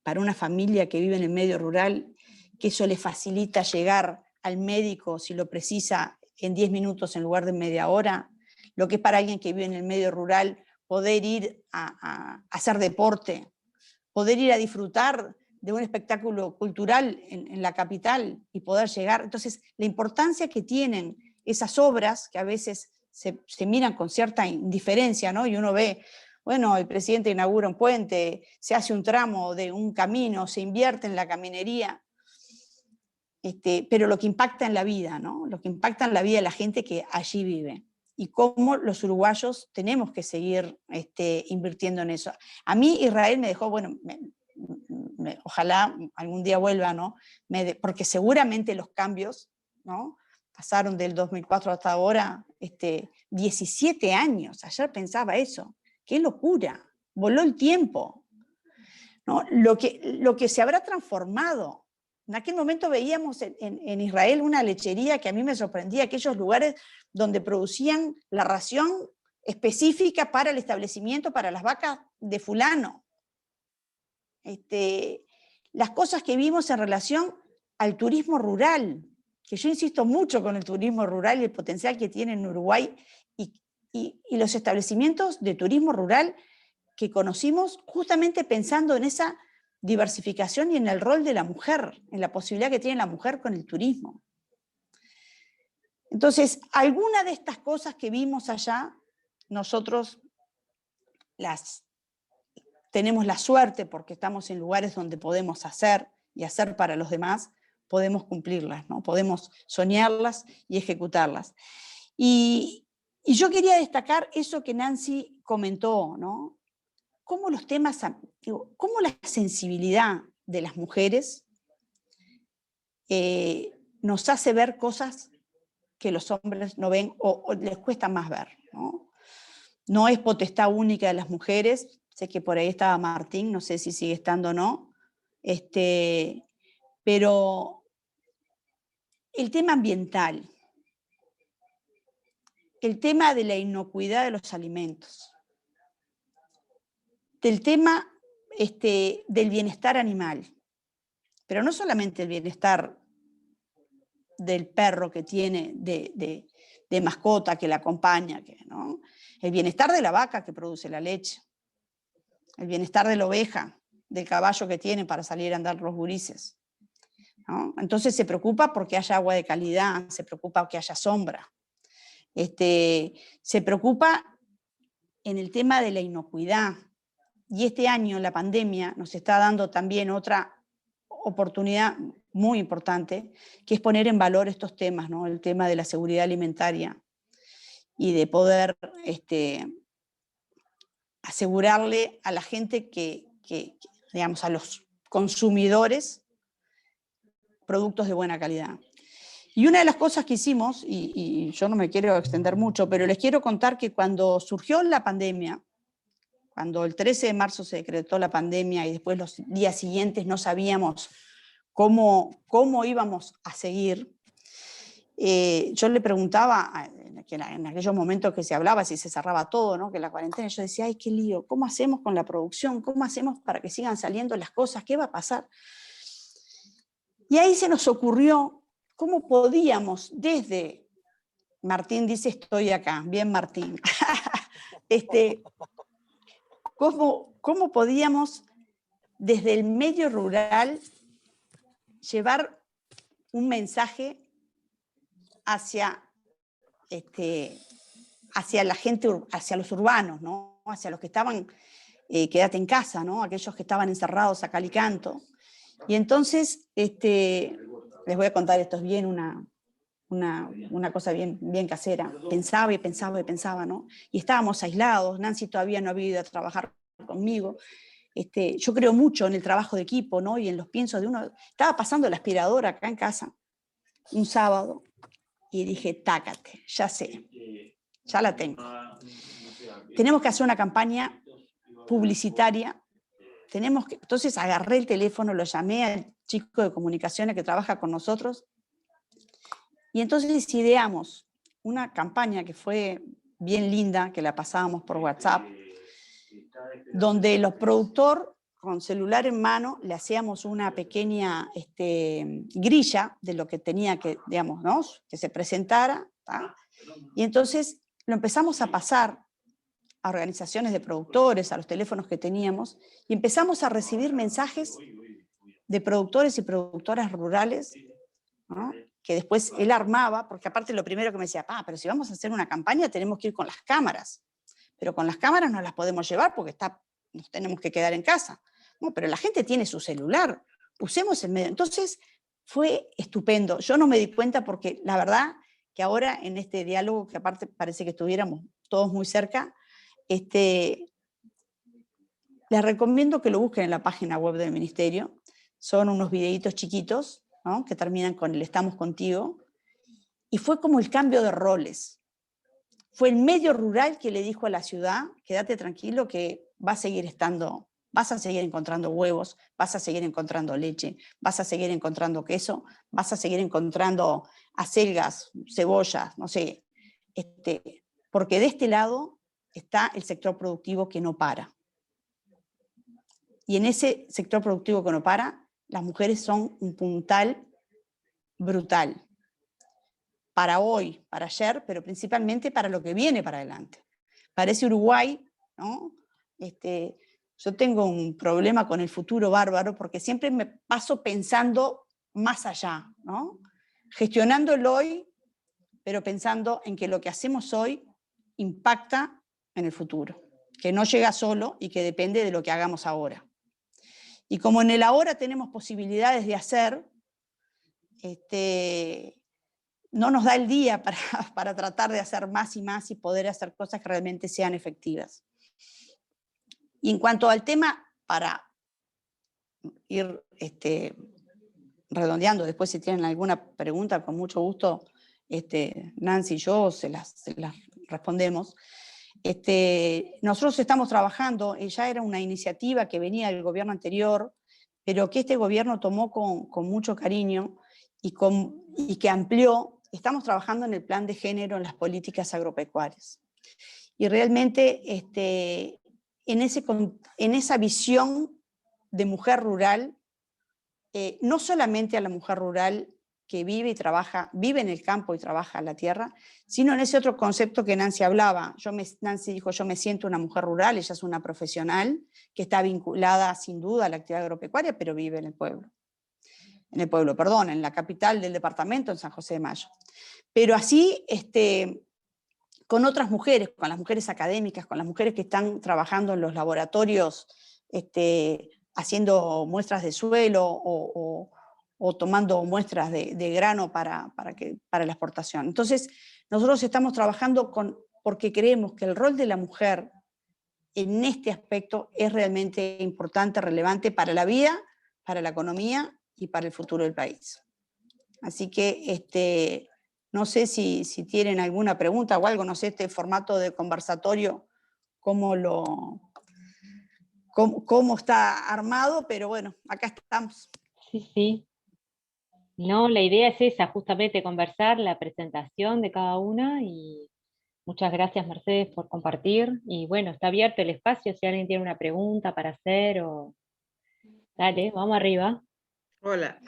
para una familia que vive en el medio rural, que eso le facilita llegar al médico si lo precisa en 10 minutos en lugar de media hora? Lo que es para alguien que vive en el medio rural poder ir a hacer deporte, poder ir a disfrutar de un espectáculo cultural en la capital y poder llegar. Entonces, la importancia que tienen esas obras, que a veces se miran con cierta indiferencia, ¿no? Y uno ve, bueno, el presidente inaugura un puente, se hace un tramo de un camino, se invierte en la caminería, pero lo que impacta en la vida, ¿no? Lo que impacta en la vida de la gente que allí vive. Y cómo los uruguayos tenemos que seguir invirtiendo en eso. A mí Israel me dejó, ojalá algún día vuelva, ¿no? Porque seguramente los cambios, ¿no? Pasaron del 2004 hasta ahora 17 años. Ayer pensaba eso. ¡Qué locura! Voló el tiempo, ¿no? Lo que se habrá transformado. En aquel momento veíamos en Israel una lechería que a mí me sorprendía, aquellos lugares donde producían la ración específica para el establecimiento, para las vacas de fulano. Las cosas que vimos en relación al turismo rural, que yo insisto mucho con el turismo rural y el potencial que tiene en Uruguay, y los establecimientos de turismo rural que conocimos justamente pensando en esa diversificación y en el rol de la mujer, en la posibilidad que tiene la mujer con el turismo. Entonces, algunas de estas cosas que vimos allá, nosotros tenemos la suerte, porque estamos en lugares donde podemos hacer y hacer para los demás, podemos cumplirlas, ¿no? Podemos soñarlas y ejecutarlas. Y yo quería destacar eso que Nancy comentó, ¿no? Cómo los temas, cómo la sensibilidad de las mujeres nos hace ver cosas que los hombres no ven o les cuesta más ver, ¿no? No es potestad única de las mujeres. Sé que por ahí estaba Martín, no sé si sigue estando o no, pero el tema ambiental, el tema de la inocuidad de los alimentos, del tema del bienestar animal, pero no solamente el bienestar del perro que tiene de mascota, que la acompaña, ¿no? El bienestar de la vaca que produce la leche, el bienestar de la oveja, del caballo que tiene para salir a andar los gurises, ¿no? Entonces se preocupa porque haya agua de calidad, se preocupa que haya sombra, se preocupa en el tema de la inocuidad. Y este año la pandemia nos está dando también otra oportunidad muy importante, que es poner en valor estos temas, ¿no? El tema de la seguridad alimentaria y de poder asegurarle a la gente digamos, a los consumidores, productos de buena calidad. Y una de las cosas que hicimos, y yo no me quiero extender mucho, pero les quiero contar que cuando surgió la pandemia, cuando el 13 de marzo se decretó la pandemia y después los días siguientes no sabíamos cómo íbamos a seguir, yo le preguntaba, en aquellos momentos que se hablaba si se cerraba todo, ¿no? Que la cuarentena, yo decía, ay, qué lío, ¿cómo hacemos con la producción? ¿Cómo hacemos para que sigan saliendo las cosas? ¿Qué va a pasar? Y ahí se nos ocurrió cómo podíamos desde, Martín dice estoy acá, bien Martín, cómo podíamos desde el medio rural llevar un mensaje hacia la gente, hacia los urbanos, ¿no? Hacia los que estaban, quédate en casa, ¿no? Aquellos que estaban encerrados a cal y canto. Y entonces, les voy a contar, esto es bien una cosa bien casera. Pensaba y pensaba y pensaba, ¿no? Y estábamos aislados, Nancy todavía no había ido a trabajar conmigo. Yo creo mucho en el trabajo de equipo, ¿no? Y en los piensos de uno. Estaba pasando la aspiradora acá en casa, un sábado, y dije, tácate, ya sé, ya la tengo. Tenemos que hacer una campaña publicitaria. Entonces agarré el teléfono, lo llamé al chico de comunicaciones que trabaja con nosotros, y entonces ideamos una campaña que fue bien linda, que la pasábamos por WhatsApp, donde los productores con celular en mano le hacíamos una pequeña grilla de lo que tenía que, digamos, ¿no? Que se presentara, ¿tá? Y entonces lo empezamos a pasar a organizaciones de productores, a los teléfonos que teníamos, y empezamos a recibir mensajes de productores y productoras rurales, ¿no? Que después él armaba, porque aparte lo primero que me decía, pero si vamos a hacer una campaña tenemos que ir con las cámaras, pero con las cámaras no las podemos llevar porque nos tenemos que quedar en casa. No, pero la gente tiene su celular, usemos el medio. Entonces fue estupendo. Yo no me di cuenta porque la verdad que ahora en este diálogo, que aparte parece que estuviéramos todos muy cerca, les recomiendo que lo busquen en la página web del Ministerio. Son unos videitos chiquitos, ¿no? Que terminan con el estamos contigo. Y fue como el cambio de roles. Fue el medio rural que le dijo a la ciudad, quédate tranquilo que vas a seguir encontrando huevos, vas a seguir encontrando leche, vas a seguir encontrando queso, vas a seguir encontrando acelgas, cebollas, no sé. Porque de este lado está el sector productivo que no para. Y en ese sector productivo que no para, las mujeres son un puntal brutal. Para hoy, para ayer, pero principalmente para lo que viene para adelante. Parece Uruguay, ¿no? Yo tengo un problema con el futuro bárbaro porque siempre me paso pensando más allá, ¿no? Gestionando el hoy, pero pensando en que lo que hacemos hoy impacta en el futuro, que no llega solo y que depende de lo que hagamos ahora. Y como en el ahora tenemos posibilidades de hacer, no nos da el día para tratar de hacer más y más y poder hacer cosas que realmente sean efectivas. Y en cuanto al tema, para ir redondeando, después si tienen alguna pregunta, con mucho gusto, Nancy y yo se las respondemos. Nosotros estamos trabajando, ya era una iniciativa que venía del gobierno anterior, pero que este gobierno tomó con mucho cariño y que amplió estamos trabajando en el plan de género en las políticas agropecuarias. Y realmente en esa visión de mujer rural, no solamente a la mujer rural que vive y trabaja, vive en el campo y trabaja en la tierra, sino en ese otro concepto que Nancy hablaba. Nancy dijo, yo me siento una mujer rural, ella es una profesional que está vinculada sin duda a la actividad agropecuaria, pero vive en el pueblo. En la capital del departamento, en San José de Mayo. Pero así, con otras mujeres, con las mujeres académicas, con las mujeres que están trabajando en los laboratorios, haciendo muestras de suelo o tomando muestras de grano para la exportación. Entonces, nosotros estamos trabajando porque creemos que el rol de la mujer en este aspecto es realmente importante, relevante para la vida, para la economía y para el futuro del país. Así que no sé si tienen alguna pregunta o algo, no sé, este formato de conversatorio, cómo está armado, pero bueno, acá estamos. Sí, sí. No, la idea es esa, justamente conversar la presentación de cada una y muchas gracias Mercedes por compartir y bueno, está abierto el espacio si alguien tiene una pregunta para hacer o... Dale, vamos arriba. Hola.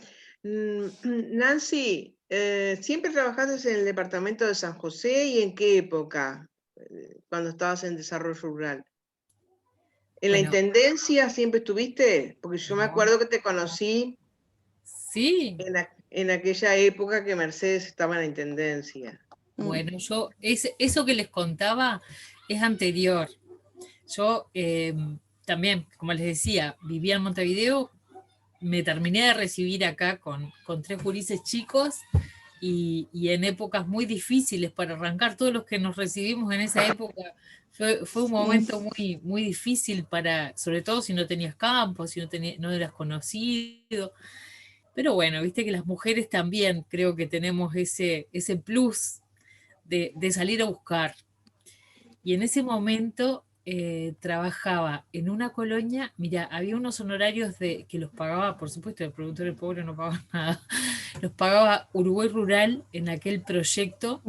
Nancy, ¿siempre trabajaste en el departamento de San José y en qué época? Cuando estabas en desarrollo rural. ¿En la intendencia siempre estuviste? Porque yo me acuerdo que te conocí Sí. en aquella época que Mercedes estaba en la intendencia. Bueno, eso que les contaba es anterior. Yo también, como les decía, vivía en Montevideo, me terminé de recibir acá con 3 gurises chicos y en épocas muy difíciles para arrancar. Todos los que nos recibimos en esa época fue un momento muy, muy difícil sobre todo si no tenías campo, si no eras conocido. Pero bueno, viste que las mujeres también creo que tenemos ese plus de salir a buscar. Y en ese momento trabajaba en una colonia, mira, había unos honorarios que los pagaba, por supuesto, el productor pobre no pagaba nada, los pagaba Uruguay Rural en aquel proyecto.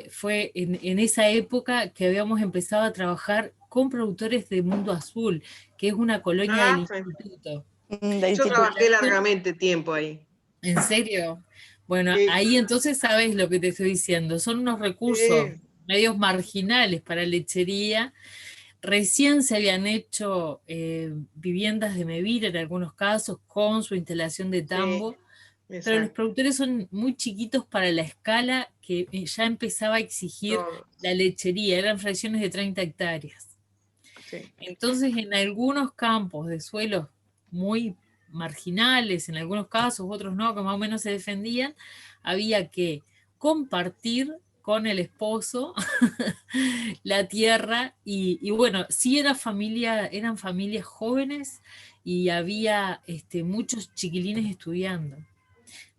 Fue en esa época que habíamos empezado a trabajar con productores de Mundo Azul, que es una colonia del instituto. Yo trabajé largamente tiempo ahí. ¿En serio? Bueno, sí. Ahí entonces sabes lo que te estoy diciendo. Son unos recursos medios marginales para lechería. Recién se habían hecho viviendas de Mevir en algunos casos con su instalación de tambo, pero los productores son muy chiquitos para la escala que ya empezaba a exigir la lechería. Eran fracciones de 30 hectáreas. Sí. Entonces, en algunos campos de suelos muy marginales, en algunos casos, otros no, que más o menos se defendían, había que compartir con el esposo la tierra y bueno, sí eran familias jóvenes y había muchos chiquilines estudiando.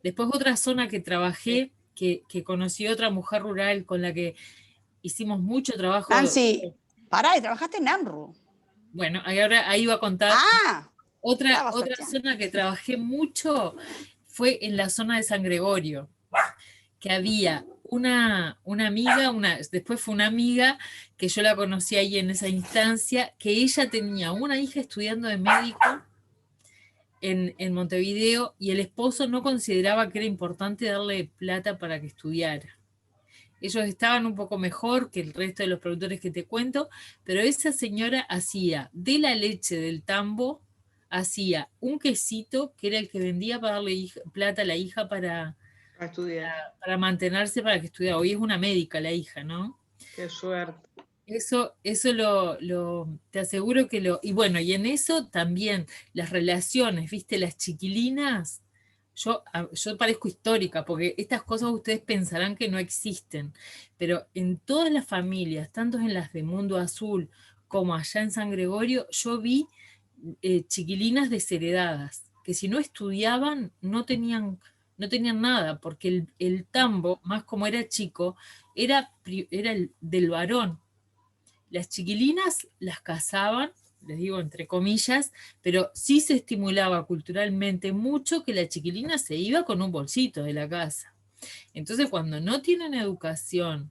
Después otra zona que trabajé, que conocí otra mujer rural con la que hicimos mucho trabajo. Nancy, pará, y trabajaste en AMRU. Bueno, ahí iba a contar. Otra zona que trabajé mucho fue en la zona de San Gregorio, que había una amiga, después fue una amiga que yo la conocí ahí en esa instancia, que ella tenía una hija estudiando de médico en Montevideo y el esposo no consideraba que era importante darle plata para que estudiara. Ellos estaban un poco mejor que el resto de los productores que te cuento, pero esa señora hacía de la leche del tambo, hacía un quesito que era el que vendía para darle plata a la hija para estudiar. Para mantenerse, para que estudiara. Hoy es una médica la hija, ¿no? Qué suerte. Eso te aseguro que y bueno, y en eso también las relaciones, viste, las chiquilinas, yo parezco histórica, porque estas cosas ustedes pensarán que no existen, pero en todas las familias, tanto en las de Mundo Azul como allá en San Gregorio, yo vi chiquilinas desheredadas, que si no estudiaban no tenían nada, porque el tambo, más como era chico, era el del varón. Las chiquilinas las casaban, les digo entre comillas, pero sí se estimulaba culturalmente mucho que la chiquilina se iba con un bolsito de la casa. Entonces, cuando no tienen educación,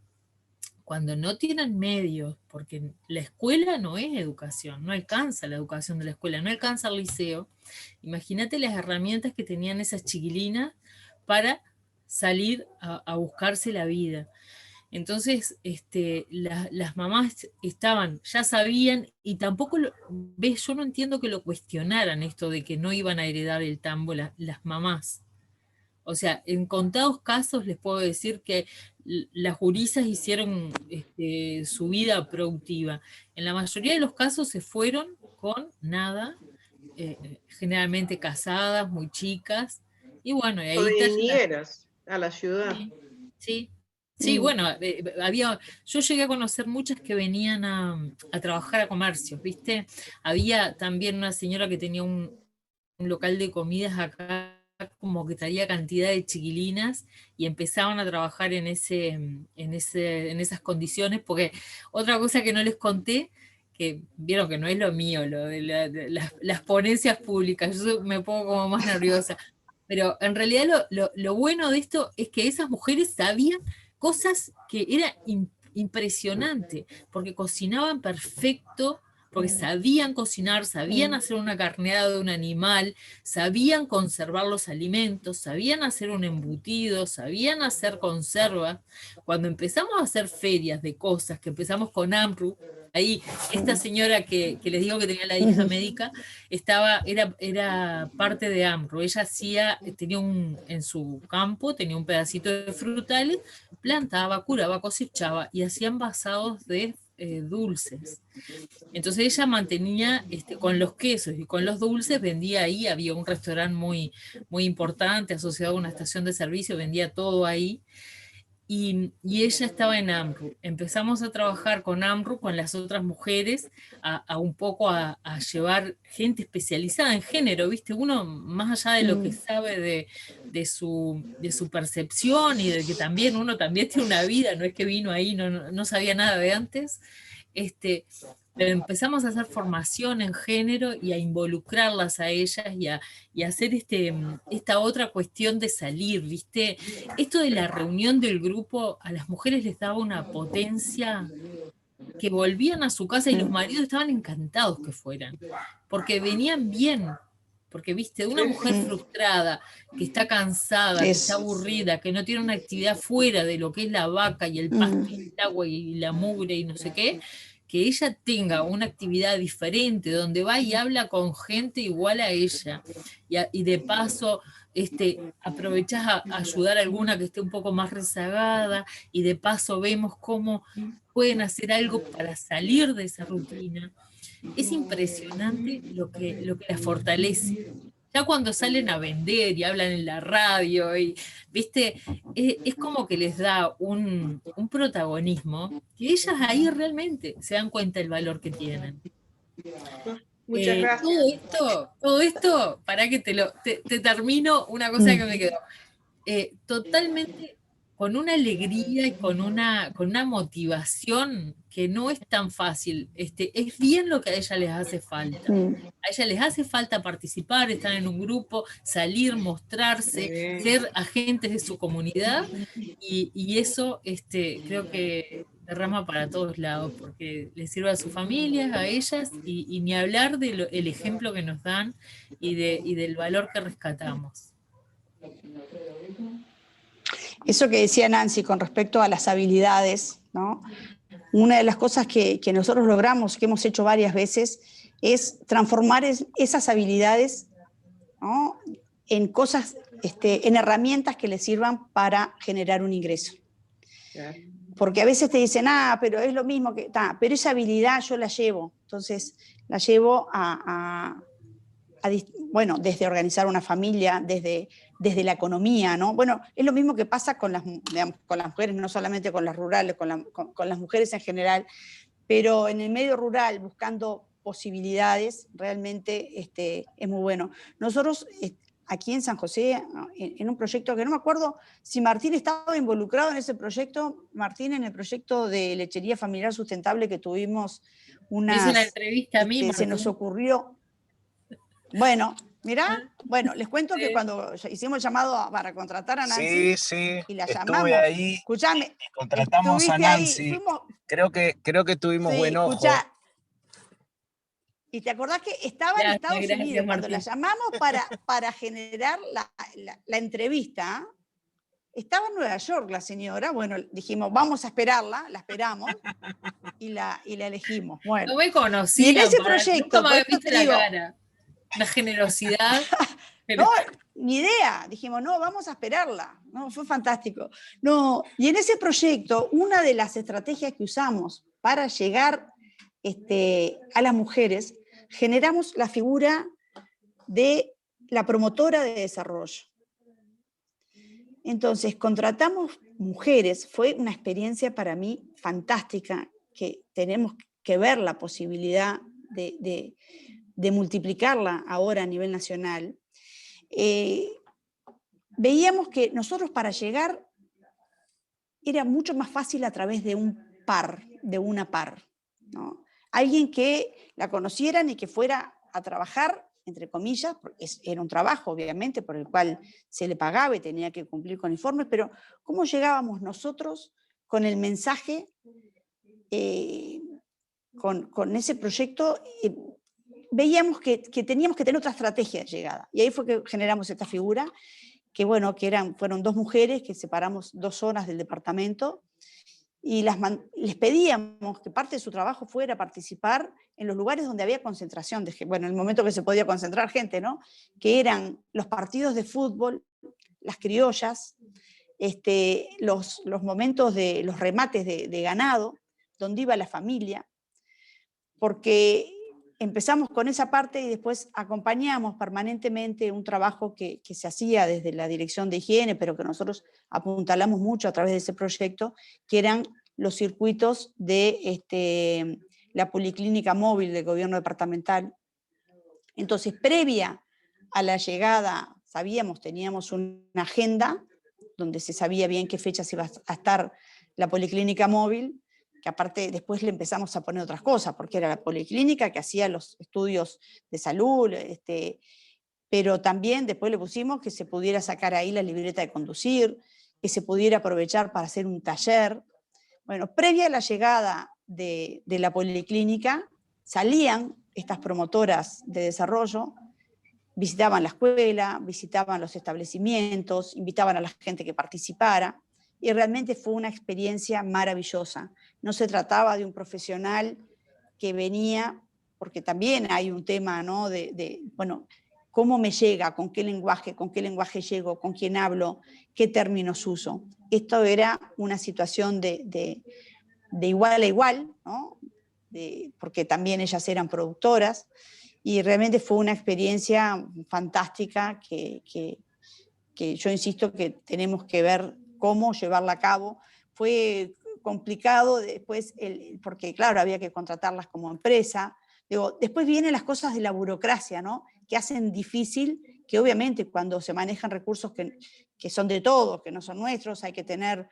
cuando no tienen medios, porque la escuela no es educación, no alcanza la educación de la escuela, no alcanza el liceo, imagínate las herramientas que tenían esas chiquilinas para salir a buscarse la vida. Entonces, las mamás ya sabían, y tampoco, ves, yo no entiendo que lo cuestionaran esto de que no iban a heredar el tambo las mamás. O sea, en contados casos les puedo decir que las gurisas hicieron su vida productiva. En la mayoría de los casos se fueron con nada, generalmente casadas, muy chicas, y bueno, y O de ahí niñeras a la ciudad. sí, sí, bueno, yo llegué a conocer muchas que venían a trabajar a comercios, ¿viste? Había también una señora que tenía un local de comidas acá, como que traía cantidad de chiquilinas y empezaban a trabajar en esas condiciones, porque otra cosa que no les conté, que vieron que no es lo mío, lo de las ponencias públicas, yo me pongo como más nerviosa. Pero en realidad lo bueno de esto es que esas mujeres sabían cosas que era impresionante, porque cocinaban perfecto, porque sabían cocinar, sabían hacer una carneada de un animal, sabían conservar los alimentos, sabían hacer un embutido, sabían hacer conservas. Cuando empezamos a hacer ferias de cosas, que empezamos con AMRU, ahí esta señora que les digo que tenía la hija médica, era parte de AMRO. Ella tenía en su campo, tenía un pedacito de frutales, plantaba, curaba, cosechaba y hacía envasados de dulces. Entonces ella mantenía con los quesos y con los dulces, vendía ahí, había un restaurante muy, muy importante asociado a una estación de servicio, vendía todo ahí. Y ella estaba en AMRU. Empezamos a trabajar con AMRU, con las otras mujeres, a un poco a llevar gente especializada en género, ¿viste? Uno, más allá de lo que sabe de su percepción y de que también uno también tiene una vida, no es que vino ahí, no sabía nada de antes, pero empezamos a hacer formación en género y a involucrarlas a ellas y a hacer esta otra cuestión de salir, ¿viste? Esto de la reunión del grupo a las mujeres les daba una potencia que volvían a su casa y los maridos estaban encantados que fueran, porque venían bien, porque, viste, una mujer frustrada, que está cansada, que está aburrida, que no tiene una actividad fuera de lo que es la vaca y el pasto y el agua y la mugre y no sé qué, que ella tenga una actividad diferente, donde va y habla con gente igual a ella, y de paso aprovechás a ayudar a alguna que esté un poco más rezagada, y de paso vemos cómo pueden hacer algo para salir de esa rutina. Es impresionante lo que la fortalece. Ya cuando salen a vender y hablan en la radio, ¿viste? Es como que les da un protagonismo que ellas ahí realmente se dan cuenta del valor que tienen. Muchas gracias. Todo esto, para que te termino una cosa que me quedó. Totalmente con una alegría y con una motivación que no es tan fácil. Es bien lo que a ella les hace falta. A ella les hace falta participar, estar en un grupo, salir, mostrarse, ser agentes de su comunidad, y eso creo que derrama para todos lados, porque les sirve a sus familias, a ellas, y ni hablar del ejemplo que nos dan y del valor que rescatamos. Eso que decía Nancy con respecto a las habilidades, ¿no? Una de las cosas que nosotros logramos, que hemos hecho varias veces, es transformar esas habilidades, ¿no?, en cosas, en herramientas que les sirvan para generar un ingreso. Porque a veces te dicen, pero es lo mismo que, pero esa habilidad yo la llevo. Entonces, la llevo bueno, desde organizar una familia, desde la economía, ¿no? Bueno, es lo mismo que pasa con las mujeres, no solamente con las rurales, con las mujeres en general, pero en el medio rural, buscando posibilidades, realmente es muy bueno. Nosotros, aquí en San José, en un proyecto que no me acuerdo si Martín estaba involucrado en ese proyecto, Martín, en el proyecto de lechería familiar sustentable que tuvimos Hizo una entrevista a mí, se nos ocurrió. Bueno, Mirá, bueno, les cuento que Sí. cuando hicimos el llamado para contratar a Nancy Sí, y la estuve llamamos, ahí, escuchame, contratamos a estuviste ahí, Nancy. fuimos, Creo que tuvimos sí, buen ojo. escuchá, y te acordás que estaba en Estados Gracias, Unidos cuando la Martín. llamamos para generar la entrevista. Estaba en Nueva York la señora, bueno, dijimos, vamos a esperarla, la esperamos y la elegimos. Bueno, No me y en conocían, ese nunca proyecto, me por había eso visto te la digo, cara. Una generosidad. Pero no, ni idea, dijimos, no, vamos a esperarla, no, fue fantástico. No, y en ese proyecto, una de las estrategias que usamos para llegar a las mujeres, generamos la figura de la promotora de desarrollo. Entonces, contratamos mujeres, fue una experiencia para mí fantástica, que tenemos que ver la posibilidad de multiplicarla ahora a nivel nacional. Veíamos que nosotros para llegar era mucho más fácil a través de un par, de una par, ¿no? Alguien que la conocieran y que fuera a trabajar, entre comillas, porque era un trabajo, obviamente, por el cual se le pagaba y tenía que cumplir con informes, pero ¿cómo llegábamos nosotros con el mensaje, con ese proyecto? Veíamos que teníamos que tener otra estrategia de llegada. Y ahí fue que generamos esta figura, que bueno, fueron 2 mujeres que separamos 2 zonas del departamento y les pedíamos que parte de su trabajo fuera participar en los lugares donde había concentración de gente, bueno, en el momento que se podía concentrar gente, ¿no? Que eran los partidos de fútbol, las criollas, los momentos de los remates de ganado, donde iba la familia, porque empezamos con esa parte y después acompañamos permanentemente un trabajo que se hacía desde la Dirección de Higiene, pero que nosotros apuntalamos mucho a través de ese proyecto, que eran los circuitos de la policlínica móvil del gobierno departamental. Entonces, previa a la llegada, teníamos una agenda donde se sabía bien qué fechas iba a estar la policlínica móvil, que aparte después le empezamos a poner otras cosas, porque era la policlínica que hacía los estudios de salud, pero también después le pusimos que se pudiera sacar ahí la libreta de conducir, que se pudiera aprovechar para hacer un taller. Bueno, previa a la llegada de la policlínica, salían estas promotoras de desarrollo, visitaban la escuela, visitaban los establecimientos, invitaban a la gente que participara, y realmente fue una experiencia maravillosa. No se trataba de un profesional que venía, porque también hay un tema, ¿no? Bueno, ¿cómo me llega? ¿Con qué lenguaje llego? ¿Con quién hablo? ¿Qué términos uso? Esto era una situación de igual a igual, ¿no? Porque también ellas eran productoras, y realmente fue una experiencia fantástica que yo insisto que tenemos que ver cómo llevarla a cabo. Fue complicado después, porque claro, había que contratarlas como empresa. Digo, después vienen las cosas de la burocracia, ¿no? Que hacen difícil, que obviamente cuando se manejan recursos que son de todos, que no son nuestros, hay que tener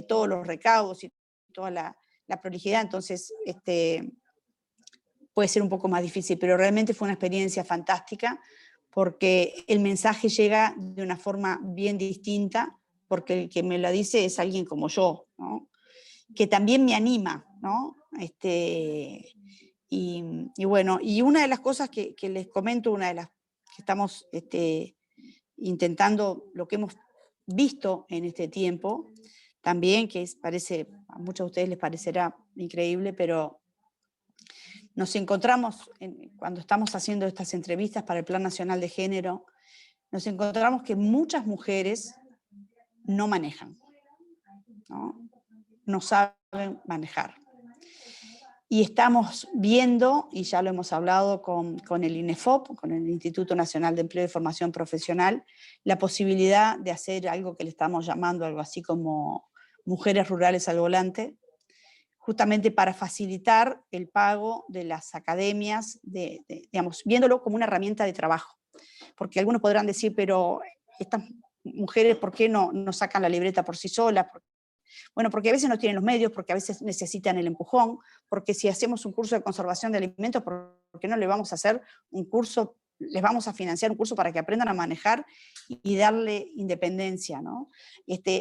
todos los recaudos y toda la prolijidad, entonces puede ser un poco más difícil, pero realmente fue una experiencia fantástica, porque el mensaje llega de una forma bien distinta, porque el que me lo dice es alguien como yo, ¿no? Que también me anima, ¿no? Y bueno, y una de las cosas que les comento, una de las que estamos intentando, lo que hemos visto en este tiempo, también, que parece, a muchos de ustedes les parecerá increíble, pero nos encontramos, cuando estamos haciendo estas entrevistas para el Plan Nacional de Género, nos encontramos que muchas mujeres no manejan, no saben manejar. Y estamos viendo, y ya lo hemos hablado con el INEFOP, con el Instituto Nacional de Empleo y Formación Profesional, la posibilidad de hacer algo que le estamos llamando algo así como mujeres rurales al volante, justamente para facilitar el pago de las academias, digamos, viéndolo como una herramienta de trabajo. Porque algunos podrán decir, pero estas mujeres, ¿por qué no sacan la libreta por sí solas? Bueno, porque a veces no tienen los medios, porque a veces necesitan el empujón, porque si hacemos un curso de conservación de alimentos, ¿por qué no le vamos a hacer un curso les vamos a financiar un curso para que aprendan a manejar y darle independencia, ¿no?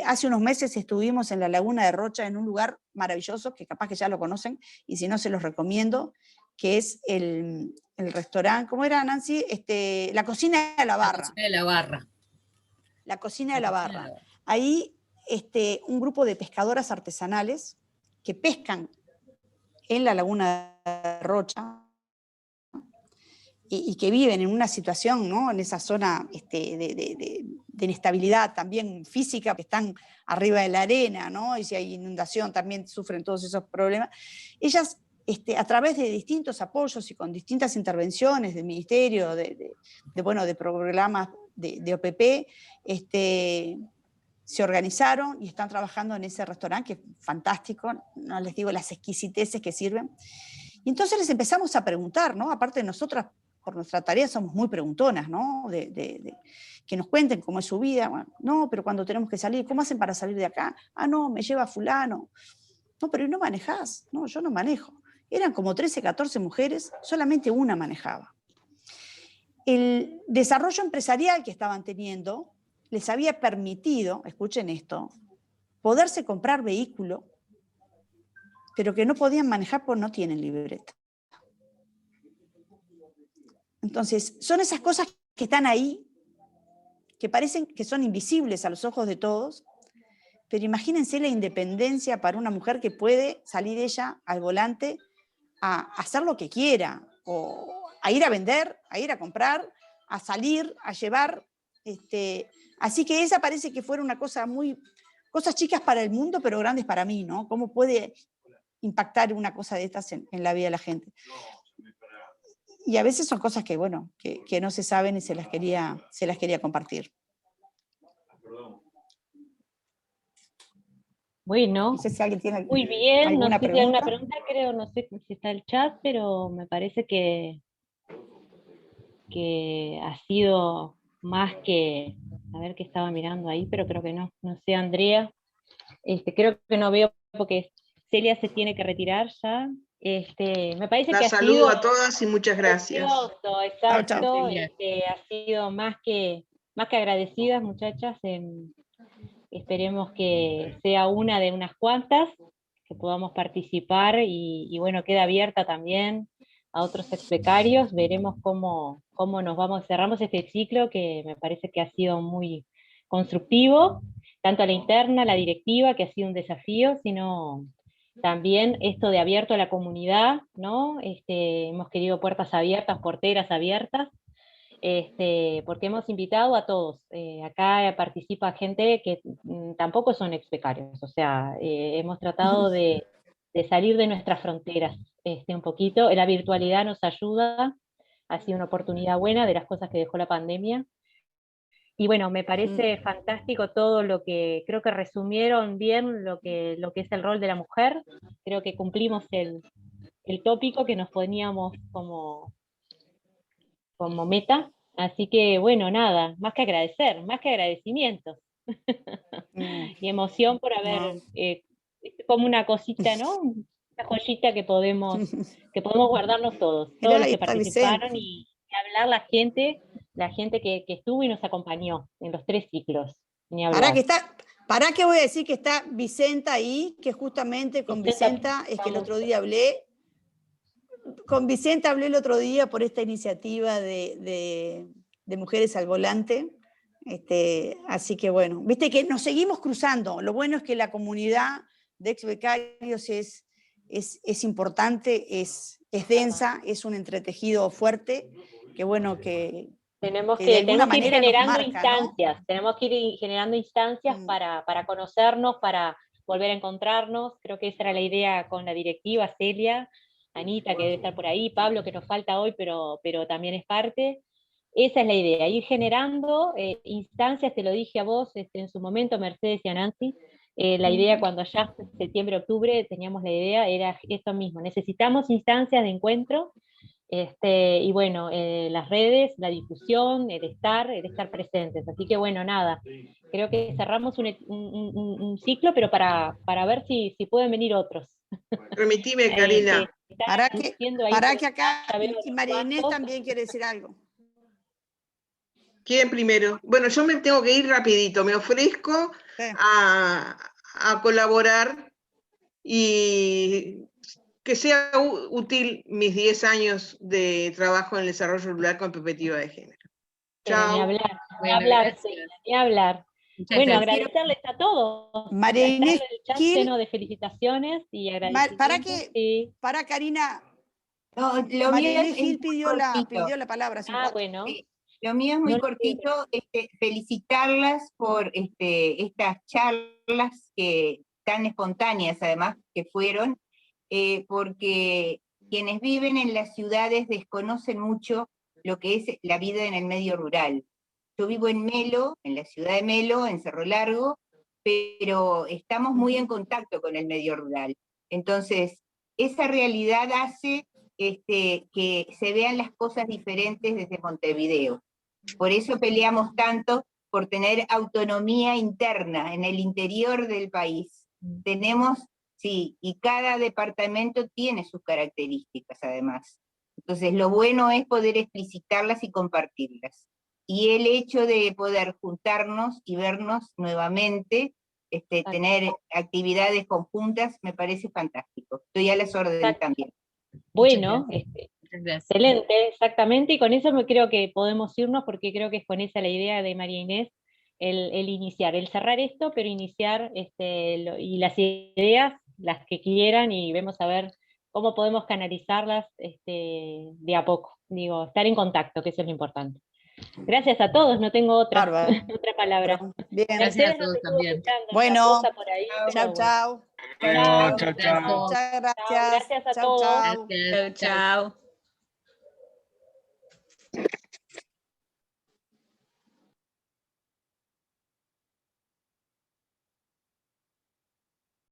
Hace unos meses estuvimos en la Laguna de Rocha, en un lugar maravilloso, que capaz que ya lo conocen, y si no se los recomiendo, que es el restaurante, ¿cómo era, Nancy? La Cocina de la Barra. La Cocina de la Barra. La Cocina de la Barra. Ahí un grupo de pescadoras artesanales que pescan en la Laguna de Rocha y que viven en una situación, ¿no?, en esa zona de inestabilidad también física, que están arriba de la arena, ¿no?, y si hay inundación también sufren todos esos problemas. Ellas, a través de distintos apoyos y con distintas intervenciones del Ministerio, de programas de OPP, se organizaron y están trabajando en ese restaurante, que es fantástico, no les digo las exquisiteces que sirven. Y entonces les empezamos a preguntar, ¿no? Aparte de nosotras, por nuestra tarea, somos muy preguntonas, ¿no? Que nos cuenten cómo es su vida. Bueno, no, pero cuando tenemos que salir, ¿cómo hacen para salir de acá? Ah, no, me lleva fulano. No, pero ¿y no manejás? No, yo no manejo. Eran como 13, 14 mujeres, solamente una manejaba. El desarrollo empresarial que estaban teniendo les había permitido, escuchen esto, poderse comprar vehículo, pero que no podían manejar porque no tienen libreta. Entonces, son esas cosas que están ahí, que parecen que son invisibles a los ojos de todos, pero imagínense la independencia para una mujer que puede salir ella al volante a hacer lo que quiera, o a ir a vender, a ir a comprar, a salir, a llevar. Así que esa parece que fuera una cosa cosas chicas para el mundo, pero grandes para mí, ¿no? ¿Cómo puede impactar una cosa de estas en la vida de la gente? Y a veces son cosas que, bueno, que no se saben y se las quería compartir. Bueno, no sé si alguien tiene muy bien, no sé si hay alguna pregunta. pregunta, creo, no sé si está el chat, pero me parece que ha sido más que, a ver qué estaba mirando ahí, pero creo que no sé, Andrea, creo que no veo porque Celia se tiene que retirar ya. Me parece que ha saludo sido a todas y muchas gracias. precioso, exacto, Chao, ha sido más que agradecidas, muchachas. Esperemos que sea una de unas cuantas que podamos participar y bueno, queda abierta también a otros ex becarios. Veremos cómo nos vamos, cerramos este ciclo que me parece que ha sido muy constructivo, tanto a la interna, a la directiva, que ha sido un desafío, sino también esto de abierto a la comunidad, ¿no? Hemos querido puertas abiertas, porteras abiertas, porque hemos invitado a todos. Acá participa gente que tampoco son ex becarios, o sea, hemos tratado de salir de nuestras fronteras un poquito. La virtualidad nos ayuda, ha sido una oportunidad buena de las cosas que dejó la pandemia. Y bueno, me parece fantástico todo lo que, creo que resumieron bien lo que es el rol de la mujer. Creo que cumplimos el tópico que nos poníamos como meta. Así que bueno, nada, más que agradecer, más que agradecimientos. Y emoción por haber, como una cosita, ¿no? Una joyita que podemos guardarnos todos Mirá, los que está participaron, Vicente. y hablar la gente que estuvo y nos acompañó en los 3 ciclos. Ni hablar. Pará que voy a decir que está Vicenta ahí, que justamente con Vicenta es que el otro día hablé. Con Vicenta hablé el otro día por esta iniciativa de Mujeres al Volante. Así que bueno, viste que nos seguimos cruzando. Lo bueno es que la comunidad de ex becarios es importante, es densa, es un entretejido fuerte, que bueno que tenemos de que alguna ir manera generando nos marca, instancias, ¿no? Tenemos que ir generando instancias para conocernos, para volver a encontrarnos. Creo que esa era la idea con la directiva, Celia, Anita, que debe estar por ahí, Pablo, que nos falta hoy, pero también es parte. Esa es la idea, ir generando instancias. Te lo dije a vos en su momento, Mercedes y a Nancy. La idea cuando allá en septiembre, octubre, teníamos la idea, era esto mismo: necesitamos instancias de encuentro. Y bueno, las redes, la difusión, el estar presentes. Así que bueno, nada, creo que cerramos un ciclo, pero para ver si pueden venir otros. Permitime, Karina. Para que acá, y María Inés también quiere decir algo. ¿Quién primero? Bueno, yo me tengo que ir rapidito, me ofrezco Sí. a colaborar y que sea útil mis 10 años de trabajo en el desarrollo rural con perspectiva de género. Ni Chao. hablar, ni Bueno, hablar, gracias. Celia, ni hablar. Muchas Bueno, gracias. agradecerles a todos. María Está Inés el chat Gil. lleno de felicitaciones y agradecimientos. Para Karina, No, lo mío María es Inés Gil muy pidió la cortito. palabra. hace un Ah, rato. bueno. Sí, lo mío es muy No lo cortito, felicitarlas por estas charlas que tan espontáneas además que fueron, porque quienes viven en las ciudades desconocen mucho lo que es la vida en el medio rural. Yo vivo en Melo, en la ciudad de Melo, en Cerro Largo, pero estamos muy en contacto con el medio rural. Entonces, esa realidad hace que se vean las cosas diferentes desde Montevideo. Por eso peleamos tanto por tener autonomía interna en el interior del país. Tenemos, sí, y cada departamento tiene sus características además. Entonces lo bueno es poder explicitarlas y compartirlas. Y el hecho de poder juntarnos y vernos nuevamente, tener actividades conjuntas, me parece fantástico. Estoy a las órdenes Exacto. también. Bueno, Muchas gracias. excelente, exactamente, y con eso creo que podemos irnos porque creo que es con esa la idea de María Inés, el iniciar, el cerrar esto, pero iniciar y las ideas, las que quieran, y vemos a ver cómo podemos canalizarlas de a poco, digo, estar en contacto, que eso es lo importante. Gracias a todos, no tengo otra, Bárbaro. otra palabra. Bien. A Gracias ustedes a no todos se estuvo también. escuchando Bueno. otra cosa por ahí, pero Chao, bueno. chao. Chao, chao, Chao. chao. Abrazo. Muchas Chao, gracias. gracias a Chao, todos. chao. Gracias. Chao, chao.